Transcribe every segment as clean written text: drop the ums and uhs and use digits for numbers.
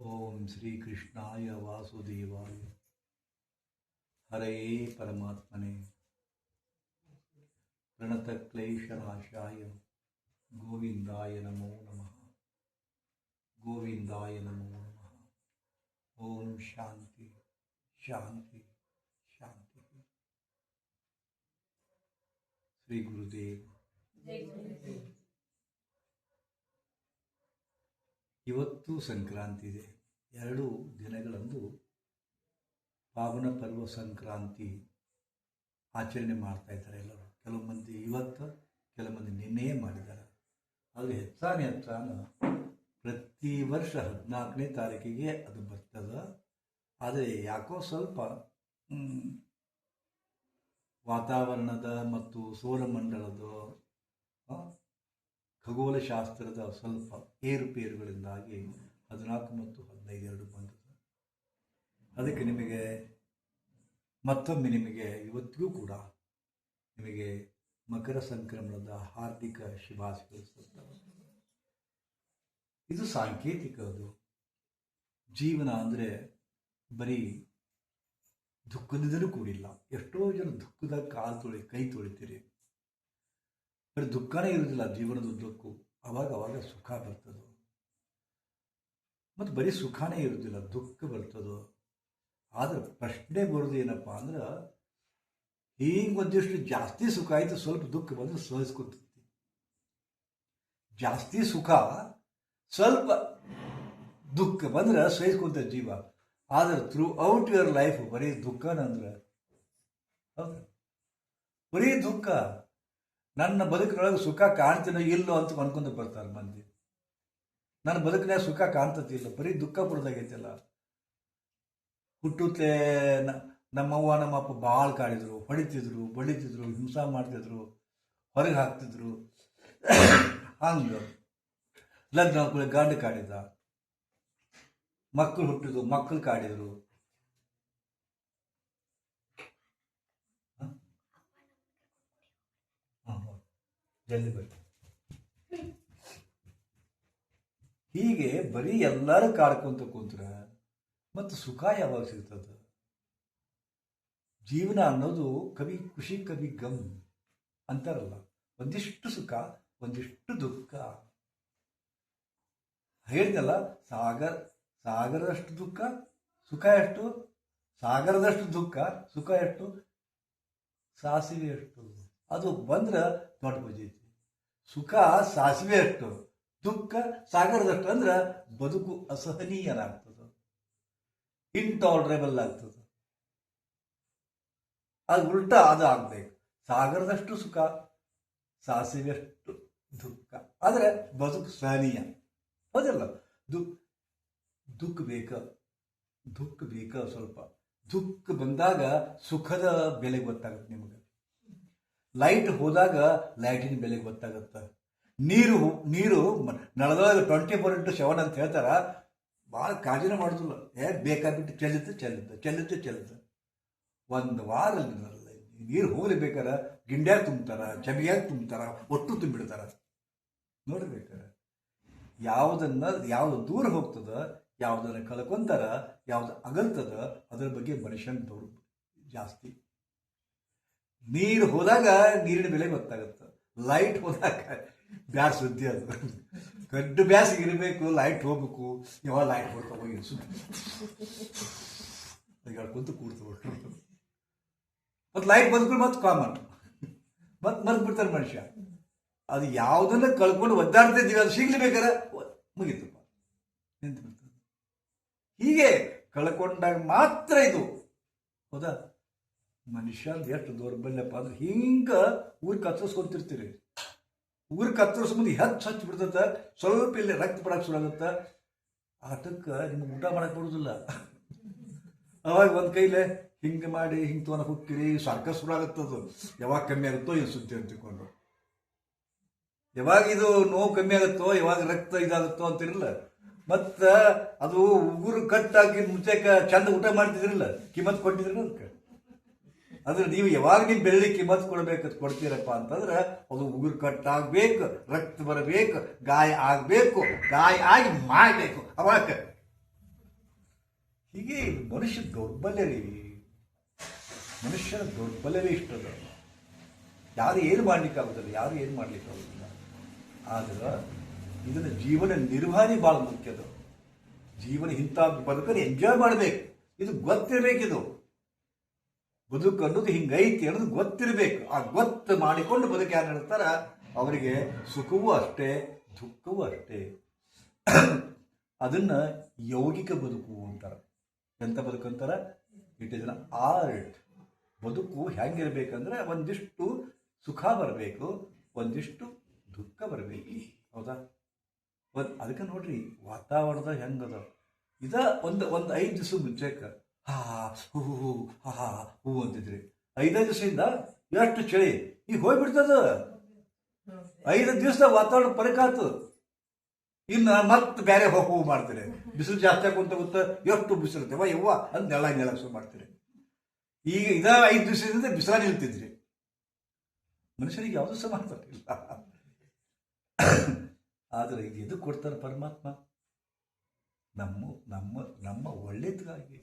ಓಂ ಶ್ರೀ ಕೃಷ್ಣಾಯ ವಾಸುದೇವಾಯ ಹರೇ ಪರಮಾತ್ಮನೇ ಪ್ರಣತಕ್ಲೇಶನಾಶಾಯ ಗೋವಿಂದಾಯ ನಮೋ ನಮಃ ಗೋವಿಂದಾಯ ನಮೋ ನಮಃ. ಓಂ ಶಾಂತಿ ಶಾಂತಿ ಶಾಂತಿ. ಶ್ರೀ ಗುರುದೇವ್. ಇವತ್ತು ಸಂಕ್ರಾಂತಿ ಇದೆ. 2 ದಿನಗಳಂದು ಪಾವನ ಪರ್ವ ಸಂಕ್ರಾಂತಿ ಆಚರಣೆ ಮಾಡ್ತಾ ಇದ್ದಾರೆ ಎಲ್ಲರೂ. ಕೆಲವು ಮಂದಿ ಇವತ್ತು, ಕೆಲವು ಮಂದಿ ನಿನ್ನೆಯೇ ಮಾಡಿದ್ದಾರೆ. ಆದರೆ ಹೆಚ್ಚಾನ ಪ್ರತಿ ವರ್ಷ 14ನೇ ತಾರೀಕಿಗೆ ಅದು ಬರ್ತದೆ. ಆದರೆ ಯಾಕೋ ಸ್ವಲ್ಪ ವಾತಾವರಣದ ಮತ್ತು ಸೌರಮಂಡಲದ ಖಗೋಳಶಾಸ್ತ್ರದ ಸ್ವಲ್ಪ ಏರುಪೇರುಗಳಿಂದಾಗಿ 14 ಮತ್ತು 15 ಬಂದದ್ದು. ಅದಕ್ಕೆ ಮತ್ತೊಮ್ಮೆ ಇವತ್ತಿಗೂ ಕೂಡ ನಿಮಗೆ ಮಕರ ಸಂಕ್ರಮಣದ ಹಾರ್ದಿಕ ಶುಭಾಶಯಗಳು. ಇದು ಸಾಂಕೇತಿಕ. ಅದು ಜೀವನ ಅಂದರೆ ಬರೀ ದುಃಖದಿಂದಲೂ ಕೂಡಿಲ್ಲ. ಎಷ್ಟೋ ಜನ ದುಃಖದ ಕೈ ತೊಳಿತೀರಿ. ಬರೀ ದುಃಖನೇ ಇರೋದಿಲ್ಲ ಜೀವನದ ಉದ್ದಕ್ಕೂ. ಅವಾಗ ಸುಖ ಬರ್ತದೋ, ಮತ್ತು ಬರೀ ಸುಖನೇ ಇರೋದಿಲ್ಲ, ದುಃಖ ಬರ್ತದೋ. ಆದ್ರೆ ಪ್ರಶ್ನೆ ಬರೋದು ಏನಪ್ಪ ಅಂದ್ರೆ, ಹಿಂಗೆ ಒಂದಿಷ್ಟು ಜಾಸ್ತಿ ಸುಖ ಆಯಿತು, ಸ್ವಲ್ಪ ದುಃಖ ಬಂದ್ರೆ ಸಹಿಸ್ಕೊತೈತಿ. ಜಾಸ್ತಿ ಸುಖ, ಸ್ವಲ್ಪ ದುಃಖ ಬಂದ್ರೆ ಸಹಿಸ್ಕೊಂತ ಜೀವ. ಆದ್ರೆ ಥ್ರೂ ಔಟ್ ಯುವರ್ ಲೈಫ್ ಬರೀ ದುಃಖನಂದ್ರೆ ಹೌದು, ಬರೀ ದುಃಖ. ನನ್ನ ಬದುಕಿನೊಳಗೆ ಸುಖ ಕಾಣ್ತೀನೋ ಇಲ್ಲೋ ಅಂತ ಅನ್ಕೊಂಡು ಬರ್ತಾರೆ ಮಂದಿ. ನನ್ನ ಬದುಕಿನಾಗ ಸುಖ ಕಾಣ್ತತಿಲ್ಲ, ಬರೀ ದುಃಖ ಪಡೋದಾಗೈತಿಲ್ಲ. ಹುಟ್ಟುತ್ತಲೇ ನಮ್ಮವ್ವ ನಮ್ಮಪ್ಪ ಭಾಳ ಕಾಡಿದ್ರು, ಹೊಡಿತಿದ್ರು, ಬಡಿತಿದ್ರು, ಹಿಂಸಾ ಮಾಡ್ತಿದ್ರು, ಹೊರಗೆ ಹಾಕ್ತಿದ್ರು. ಹಂಗೆ ಲಗ್ನ ಗಂಡು ಕಾಡಿದ, ಮಕ್ಕಳು ಹುಟ್ಟಿದ್ರು, ಮಕ್ಕಳು ಕಾಡಿದ್ರು. ಜಲ್ದಿ ಬರ್ತೀವಿ. ಹೀಗೆ ಬರೀ ಎಲ್ಲರೂ ಕಾಡ್ಕೊಂತ ಕುಂತ್ರ ಮತ್ತು ಸುಖ ಯಾವಾಗ ಸಿಗ್ತದ? ಜೀವನ ಅನ್ನೋದು ಖುಷಿ ಕವಿ ಗಮ್ ಅಂತಾರಲ್ಲ. ಒಂದಿಷ್ಟು ಸುಖ, ಒಂದಿಷ್ಟು ದುಃಖ. ಹೇಳಿದಲ್ಲ, ಸಾಗರದಷ್ಟು ದುಃಖ, ಸುಖ ಎಷ್ಟು? ಸಾಗರದಷ್ಟು ದುಃಖ, ಸುಖ ಎಷ್ಟು? ಸಾಸಿವೆ ಎಷ್ಟು. ಅದು ಬಂದ್ರೆ ದೊಡ್ಡ ಬಜೈತಿ. ಸುಖ ಸಾಸಿವೆ ಅಷ್ಟು, ದುಃಖ ಸಾಗರದಷ್ಟು. ಅಂದ್ರೆ ಬದುಕು ಅಸಹನೀಯನಾಗ್ತದೆ, ಇಂಟಾಲರೇಬಲ್ ಆಗ್ತದೆ. ಅದು ಉಲ್ಟಾ ಅದು ಆಗ್ಬೇಕು. ಸಾಗರದಷ್ಟು ಸುಖ, ಸಾಸಿವೆಯಷ್ಟು ದುಃಖ. ಆದರೆ ಬದುಕು ಸಹನೀಯ. ಹೌದಲ್ಲ? ದುಃಖ ಬೇಕ ಸ್ವಲ್ಪ. ದುಃಖ ಬಂದಾಗ ಸುಖದ ಬೆಲೆ ಗೊತ್ತಾಗುತ್ತೆ ನಿಮಗೆ. ಲೈಟ್ ಹೋದಾಗ ಲೈಟಿನ ಬೆಲೆ ಗೊತ್ತಾಗುತ್ತೆ. ನೀರು ನಳದೊಳಗೆ 24x7 ಅಂತ ಹೇಳ್ತಾರ. ಭಾಳ ಕಾಳಜಿನ ಮಾಡೋದಿಲ್ಲ. ಬೇಕಾಗ್ಬಿಟ್ಟು ಚೆಲ್ಲುತ್ತೆ. ಒಂದು ವಾರ ನೀರು ಹೋಗ್ಲೇಬೇಕಾರೆ ಗಿಂಡ್ಯಾಗ ತುಂಬ್ತಾರ, ಚಬಿಯಾಗ ತುಂಬ್ತಾರ, ಒಟ್ಟು ತುಂಬಿಡ್ತಾರ. ನೋಡ್ಬೇಕಾರೆ ಯಾವ್ದು ದೂರ ಹೋಗ್ತದ, ಯಾವುದನ್ನು ಕಳ್ಕೊಂತಾರ, ಯಾವ್ದು ಅಗಲ್ತದ, ಅದ್ರ ಬಗ್ಗೆ ಮನುಷ್ಯನ ದೌಡ್ ಜಾಸ್ತಿ. ನೀರು ಹೋದಾಗ ನೀರಿನ ಬೆಲೆ ಗೊತ್ತಾಗುತ್ತೆ. ಲೈಟ್ ಹೋದಾಗ ಬ್ಯಾಸ್ ಸುದ್ದಿ. ಅದು ಗಡ್ಡು ಬ್ಯಾಸಿಗೆ ಇರಬೇಕು, ಲೈಟ್ ಹೋಗ್ಬೇಕು. ಯಾವಾಗ ಲೈಟ್ ಹೊಡ್ತಾ ಹೋಗಿ ಹೇಳ್ಕೊಂತ ಕೂಡ್ತು. ಮತ್ತು ಲೈಟ್ ಬಂದ್ಕೊಂಡು ಮತ್ತೆ ಕಾಮನ್ ಮತ್ತೆ ಮರ್ತು ಬಿಡ್ತಾರೆ ಮನುಷ್ಯ. ಅದು ಯಾವುದನ್ನ ಕಳ್ಕೊಂಡು ಒದ್ದಾಡ್ತಾ ಇದ್ದೀವಿ, ಅದು ಸಿಗ್ಲೇಬೇಕಾರೆ ಮುಗಿತಪ್ಪ, ನಿಂತು ಬಿಡ್ತದೆ. ಹೀಗೆ ಕಳ್ಕೊಂಡಾಗ ಮಾತ್ರ ಇದು. ಹೌದಾ? ಮನುಷ್ಯ ಎಷ್ಟು ದೌರ್ಬಲ್ಯಪ್ಪ ಅಂದ್ರೆ, ಹಿಂಗೆ ಊರಿಗೆ ಕತ್ತರಿಸ್ಕೊಂತಿರ್ತೀರಿ. ಊರಿಗೆ ಕತ್ತರಿಸ್ಬಂದು ಹಚ್ಚಿ ಬಿಡ್ತದ. ಸ್ವಲ್ಪ ಇಲ್ಲಿ ರಕ್ತ ಪಡಕ್ಕೆ ಶುರು ಆಗುತ್ತೆ. ಆಟಕ್ಕೆ ನಿಮ್ಗೆ ಊಟ ಮಾಡಕ್ಕೆ ಬರೋದಿಲ್ಲ. ಅವಾಗ ಒಂದು ಕೈಲೇ ಹಿಂಗೆ ಮಾಡಿ ಹಿಂಗೆ ತೊಗೊಂಡು ಹೋಗ್ತೀರಿ. ಸರ್ಕಸ್ ಶುರು ಆಗುತ್ತದು. ಯಾವಾಗ ಕಮ್ಮಿ ಆಗುತ್ತೋ ಇದು ಸುದ್ದಿ ಅಂತಿಕೊಂಡು, ಯಾವಾಗ ಇದು ನೋವು ಕಮ್ಮಿ ಆಗುತ್ತೋ, ಯಾವಾಗ ರಕ್ತ ಇದಾಗುತ್ತೋ ಅಂತಿರಲ್ಲ. ಮತ್ತು ಅದು ಉಗುರು ಕಟ್ಟಾಗಿ ಮುಂಚೆಕ ಚಂದ ಊಟ ಮಾಡ್ತಿದ್ರಲ್ಲ, ಕಿಮ್ಮತ್ ಕೊಟ್ಟಿದ್ರಲ್ಲ ಅದಕ್ಕೆ. ಅಂದ್ರೆ ನೀವು ಯಾವಾಗ ನೀವು ಬೆಳ್ಳಿ ಕಿಮ್ಮತ್ ಕೊಡ್ಬೇಕಂತ ಕೊಡ್ತೀರಪ್ಪ ಅಂತಂದ್ರೆ, ಅದು ಉಗುರು ಕಟ್ಟಾಗಬೇಕು, ರಕ್ತ ಬರಬೇಕು, ಗಾಯ ಆಗಬೇಕು, ಗಾಯ ಆಗಿ ಮಾಡಬೇಕು. ಅವಾಗ ಹೀಗೆ ಮನುಷ್ಯ ದೌರ್ಬಲ್ಯ ರೀ, ಮನುಷ್ಯನ ದೌರ್ಬಲ್ಯವೇ ಇಷ್ಟದ. ಯಾರು ಏನು ಮಾಡ್ಲಿಕ್ಕಾಗೋದಿಲ್ಲ, ಯಾರು ಏನು ಮಾಡ್ಲಿಕ್ಕಾಗೋದಿಲ್ಲ. ಆದ್ರೆ ಇದನ್ನು ಜೀವನ ನಿರ್ವಹಣೆ ಭಾಳ ಮುಖ್ಯದ. ಜೀವನ ಇಂಥ ಬದುಕನ್ನು ಎಂಜಾಯ್ ಮಾಡಬೇಕು, ಇದು ಗೊತ್ತಿರಬೇಕಿದು. ಬದುಕು ಅನ್ನೋದು ಹಿಂಗೈತಿ ಅನ್ನೋದು ಗೊತ್ತಿರಬೇಕು. ಆ ಗೊತ್ತು ಮಾಡಿಕೊಂಡು ಬದುಕು ಯಾರು ಹೇಳ್ತಾರ ಅವರಿಗೆ ಸುಖವೂ ಅಷ್ಟೇ, ದುಃಖವೂ ಅಷ್ಟೇ. ಅದನ್ನ ಯೌಗಿಕ ಬದುಕು ಅಂತಾರ. ಎಂಥ ಬದುಕು ಅಂತಾರ? It is an art. ಬದುಕು ಹೆಂಗಿರ್ಬೇಕಂದ್ರೆ ಒಂದಿಷ್ಟು ಸುಖ ಬರಬೇಕು, ಒಂದಿಷ್ಟು ದುಃಖ ಬರಬೇಕು. ಹೌದಾ? ಅದಕ್ಕೆ ನೋಡ್ರಿ ವಾತಾವರಣದ ಹೆಂಗದ. ಇದ ಒಂದು 5 ದಿವಸ ಮುಂಚೆಕ ಹೂ ಹೂ ಹೂ ಅಂತಿದ್ರಿ. 5 ದಿವಸದಿಂದ ಎಷ್ಟು ಚಳಿ ಈಗ ಹೋಗ್ಬಿಡ್ತದ. 5 ದಿವಸ ವಾತಾವರಣ ಪರಕಾತು. ಇನ್ನು ಮತ್ತೆ ಬೇರೆ ಹೂ ಮಾಡ್ತೀರಿ. ಬಿಸಿಲು ಜಾಸ್ತಿ ಆಗುವಂತ ಗೊತ್ತ ಎಷ್ಟು ಬಿಸಿಲಿರ್ತೇವ ಯವ್ವ ಅಂತ ನೆಲ ಶುರು ಮಾಡ್ತೀರಿ. ಈಗ 5 ದಿವಸದಿಂದ ಬಿಸಿಲ ನಿಲ್ತಿದ್ರಿ. ಮನುಷ್ಯರಿಗೆ ಯಾವುದು ಸಮಾಧಾನ ಇಲ್ಲ. ಆದರೆ ಇದು ಎದು ಕೊಡ್ತಾನೆ ಪರಮಾತ್ಮ? ನಮ್ಮ ನಮ್ಮ ನಮ್ಮ ಒಳ್ಳೇದಕ್ಕಾಗಿ,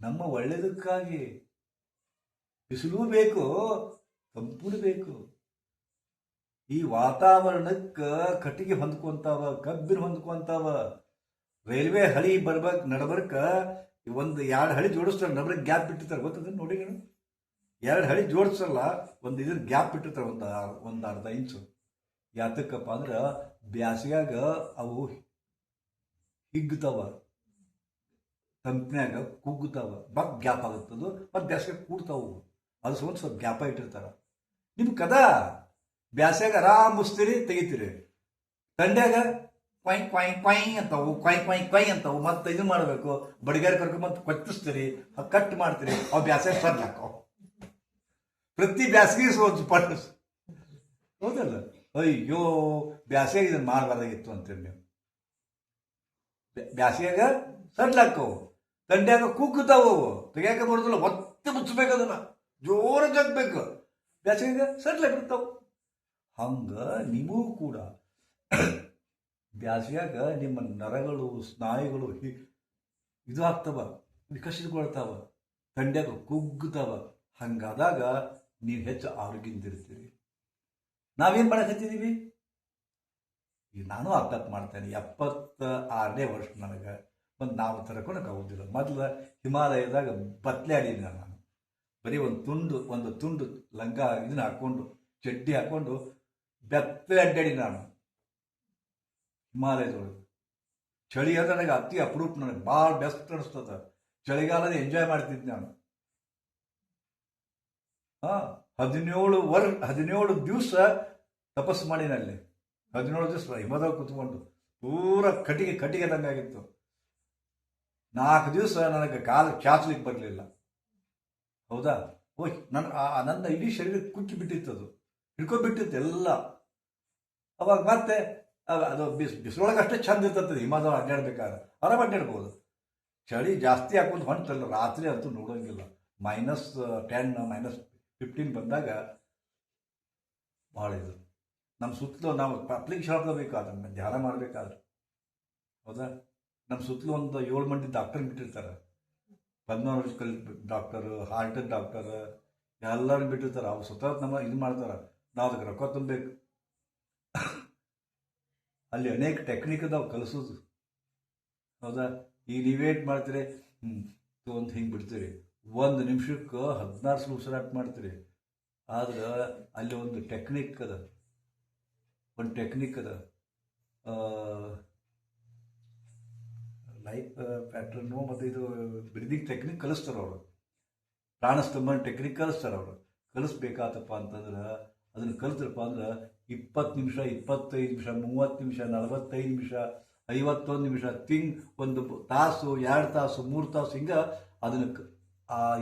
ನಮ್ಮ ಒಳ್ಳೇದಕ್ಕಾಗಿ. ಬಿಸಿಲು ಬೇಕು, ತಂಪು ಬೇಕು. ಈ ವಾತಾವರಣಕ್ಕೆ ಕಟ್ಟಿಗೆ ಹೊಂದ್ಕೊಂತಾವ, ಕಬ್ಬಿನ ಹೊಂದ್ಕೊಂತಾವ. ರೈಲ್ವೆ ಹಳಿ ಬರ್ಬೇಕು ನಡಬರ್ಕ 1-2 ಹಳಿ ಜೋಡಿಸ್ತಾರೆ, ನಡಬರ್ಕ್ ಗ್ಯಾಪ್ ಬಿಟ್ಟಿರ್ತಾರೆ. ಗೊತ್ತದ ನೋಡಿ ನೀವು? 2 ಹಳಿ ಜೋಡಿಸಲ್ಲ, ಒಂದು ಇದ್ರ ಗ್ಯಾಪ್ ಬಿಟ್ಟಿರ್ತಾರೆ, ಒಂದು ಅರ್ಧ ಇಂಚು. ಯಾತಕ್ಕಪ್ಪ ಅಂದ್ರೆ ಬ್ಯಾಸಿಗ್ಯಾಗ ಅವು ಹಿಗ್ತಾವ, ತಂಪ್ನ್ಯಾಗ ಕುಗ್ಗುತ್ತಾವ, ಬಗ್ ಗ್ಯಾಪ್ ಆಗುತ್ತದು. ಮತ್ತು ಬ್ಯಾಸಿಗೆ ಕೂಡ್ತಾವು. ಅದು ಸ್ವಲ್ಪ ಗ್ಯಾಪ ಇಟ್ಟಿರ್ತಾರ. ನಿಮ್ ಕದಾ ಬ್ಯಾಸ್ಯಾಗ ಆರಾಮ್ ಮುಸ್ತೀರಿ, ತೆಗಿತೀರಿ. ತಂಡ್ಯಾಗ ಕ್ವಾಯ್ ಕ್ವಾಯ್ ಕ್ವಾಯ್ ಅಂತಾವು, ಕ್ವಾಯ್ ಕ್ವಾಯ್ ಕ್ವಾಯ್ ಅಂತಾವು. ಮತ್ತೆ ಇದು ಮಾಡಬೇಕು, ಬಡಿಗಾರ ಕರ್ಕೊಂಬಂತ ಕೊಚ್ಚಿಸ್ತೀರಿ, ಕಟ್ ಮಾಡ್ತೀರಿ. ಅವು ಬ್ಯಾಸ್ಯಾಗ ಸರ್ಲಾಕವು. ಪ್ರತಿ ಬ್ಯಾಸಿಗೆ ಒಂದು ಪಟ್. ಹೌದಲ್ಲ? ಅಯ್ಯೋ ಬ್ಯಾಸಿಯಾಗ ಇದನ್ನ ಮಾಡಬಾರ್ದಾಗಿತ್ತು ಅಂತೇಳಿ ನೀವು. ಬ್ಯಾಸಿಯಾಗ ಸಡ್ಲಾಕವು, ತಂಡ್ಯಾಗ ಕುಗ್ಗುತ್ತಾವು, ತೆಗಿಯಾಕ ಬರೋದಿಲ್ಲ. ಒತ್ತೆ ಮುಚ್ಚಬೇಕು, ಅದನ್ನ ಜೋರ ಜಗ್ಬೇಕು. ಬ್ಯಾಸಿಯಾಗ ಸಡ್ಲಾಕಿರ್ತಾವು. ಹಂಗ ನಿಮಗೂ ಕೂಡ ಬ್ಯಾಸಿಯಾಗ ನಿಮ್ಮ ನರಗಳು, ಸ್ನಾಯುಗಳು ಇದು ಆಗ್ತವ, ವಿಕಸಿತಗೊಳ್ತಾವ, ತಂಡ್ಯಾಗ ಕುಗ್ಗುತ್ತಾವ. ಹಂಗಾದಾಗ ನೀವು ಹೆಚ್ಚು ಆರೋಗ್ಯದಿಂದಿರ್ತೀರಿ. ನಾವೇನು ಮಾಡಕತ್ತಿದ್ದೀವಿ? ಈಗ ನಾನು ಅರ್ಥಾತ್ ಮಾಡ್ತೇನೆ. 76ನೇ ವರ್ಷ ನನಗೆ. ಒಂದು ನಾವು ತರಕೊಳಕ್ಕೆ ಆಗೋದಿಲ್ಲ. ಮೊದಲು ಹಿಮಾಲಯದಾಗ ಬತ್ಲೆ ಆಡೀನಿ ನಾನು. ಬರೀ ಒಂದು ತುಂಡು ಲಂಗ ಇದನ್ನ ಹಾಕ್ಕೊಂಡು, ಚಡ್ಡಿ ಹಾಕ್ಕೊಂಡು ಬೆತ್ತಲೆ ಅಡ್ಡಾಡಿ ನಾನು ಹಿಮಾಲಯದೊಳಗೆ. ಚಳಿ ಅಂದ್ರೆ ನನಗೆ ಅತಿ ಅಪರೂಪ, ನನಗೆ ಭಾಳ ಬೆಸ್ಟ್ ಅನಿಸ್ತದ. ಚಳಿಗಾಲದ ಎಂಜಾಯ್ ಮಾಡ್ತಿದ್ದೆ ನಾನು. 17 ದಿವಸ ತಪಸ್ಸು ಮಾಡಿನಲ್ಲಿ. 17 ದಿವಸ ಹಿಮದಾಗ ಕೂತ್ಕೊಂಡು ಪೂರ ಕಟ್ಟಿಗೆದಂಗಾಗಿತ್ತು. 4 ದಿವಸ ನನಗೆ ಕಾಲು ಚಾಚಲಿಕ್ಕೆ ಬರಲಿಲ್ಲ. ಹೌದಾ? ಓಯ್ ನನ್ನ ಇಡೀ ಶರೀರ ಕುಕ್ಕಿ ಬಿಟ್ಟಿತ್ತು, ಅದು ಹಿಡ್ಕೊಂಡ್ಬಿಟ್ಟಿತ್ತು ಎಲ್ಲ. ಅವಾಗ ಮತ್ತೆ ಅದು ಬಿಸಿಲೊಳಗೆ ಅಷ್ಟೇ ಚಂದ ಇರ್ತದೆ. ಹಿಮದಾಗ ಅಡ್ಡಾಡ್ಬೇಕಾದ್ರೆ ಆರಾಮ ಅಡ್ಡಾಡ್ಬೋದು. ಚಳಿ ಜಾಸ್ತಿ ಹಾಕೊಂಡು ಹೊಂಟಲ್ಲ, ರಾತ್ರಿ ಅಂತೂ ನೋಡೋಂಗಿಲ್ಲ. -10 -15 ಬಂದಾಗ ಭಾಳ ಇದು. ನಮ್ಮ ಸುತ್ತಲೂ ನಾವು ಅಪ್ಲಿಕೇಶನ್ ಹಾಕಬೇಕು, ಅದನ್ನು ಧ್ಯಾನ ಮಾಡಬೇಕಾದ್ರೆ. ಹೌದಾ? ನಮ್ಮ ಸುತ್ತಲೂ ಒಂದು 7 ಮಂದಿ ಡಾಕ್ಟರ್ ಬಿಟ್ಟಿರ್ತಾರೆ. ಪದ್ಮಾಲಜಿಕಲ್ ಡಾಕ್ಟರು, ಹಾರ್ಟ್ ಡಾಕ್ಟರ್, ಎಲ್ಲರೂ ಬಿಟ್ಟಿರ್ತಾರೆ. ಅವ್ರು ಸ್ವತಃ ನಮ್ಮ ಇದು ಮಾಡ್ತಾರೆ. ನಾವು ಅದಕ್ಕೆ ರೊಕ್ಕ ತುಂಬಬೇಕು. ಅಲ್ಲಿ ಅನೇಕ ಟೆಕ್ನಿಕ್ ಅದಾವೆ ಕಲಿಸೋದು. ಹೌದಾ? ಈಗ ನೀವೇಟ್ ಮಾಡ್ತೀರಿ, ಒಂದು ಹಿಂಗೆ ಬಿಡ್ತೀರಿ, 1 ನಿಮಿಷಕ್ಕೆ 16 ಸಲ ಉಸಿರಾಟ ಮಾಡ್ತೀರಿ. ಆದ್ರೆ ಅಲ್ಲಿ ಒಂದು ಟೆಕ್ನಿಕ್ ಅದ, ಲೈಫ್ ಪ್ಯಾಟ್ರನ್ನು ಮತ್ತು ಇದು ಬ್ರೀದಿಂಗ್ ಟೆಕ್ನಿಕ್ ಕಲಿಸ್ತಾರೆ ಅವರು. ಪ್ರಾಣಸ್ತಂಭನ ಟೆಕ್ನಿಕ್ ಕಲಿಸ್ತಾರೆ ಅವರು. ಕಲಿಸ್ಬೇಕಾತಪ್ಪ ಅಂತಂದ್ರೆ ಅದನ್ನು ಕಲಿತ್ರಪ್ಪ ಅಂದ್ರೆ 20 ನಿಮಿಷ, 25 ನಿಮಿಷ, 30 ನಿಮಿಷ, 45 ನಿಮಿಷ, 51 ನಿಮಿಷ, 1 ತಾಸು, 2 ತಾಸು, 3 ತಾಸು, ಹಿಂಗೆ ಅದನ್ನು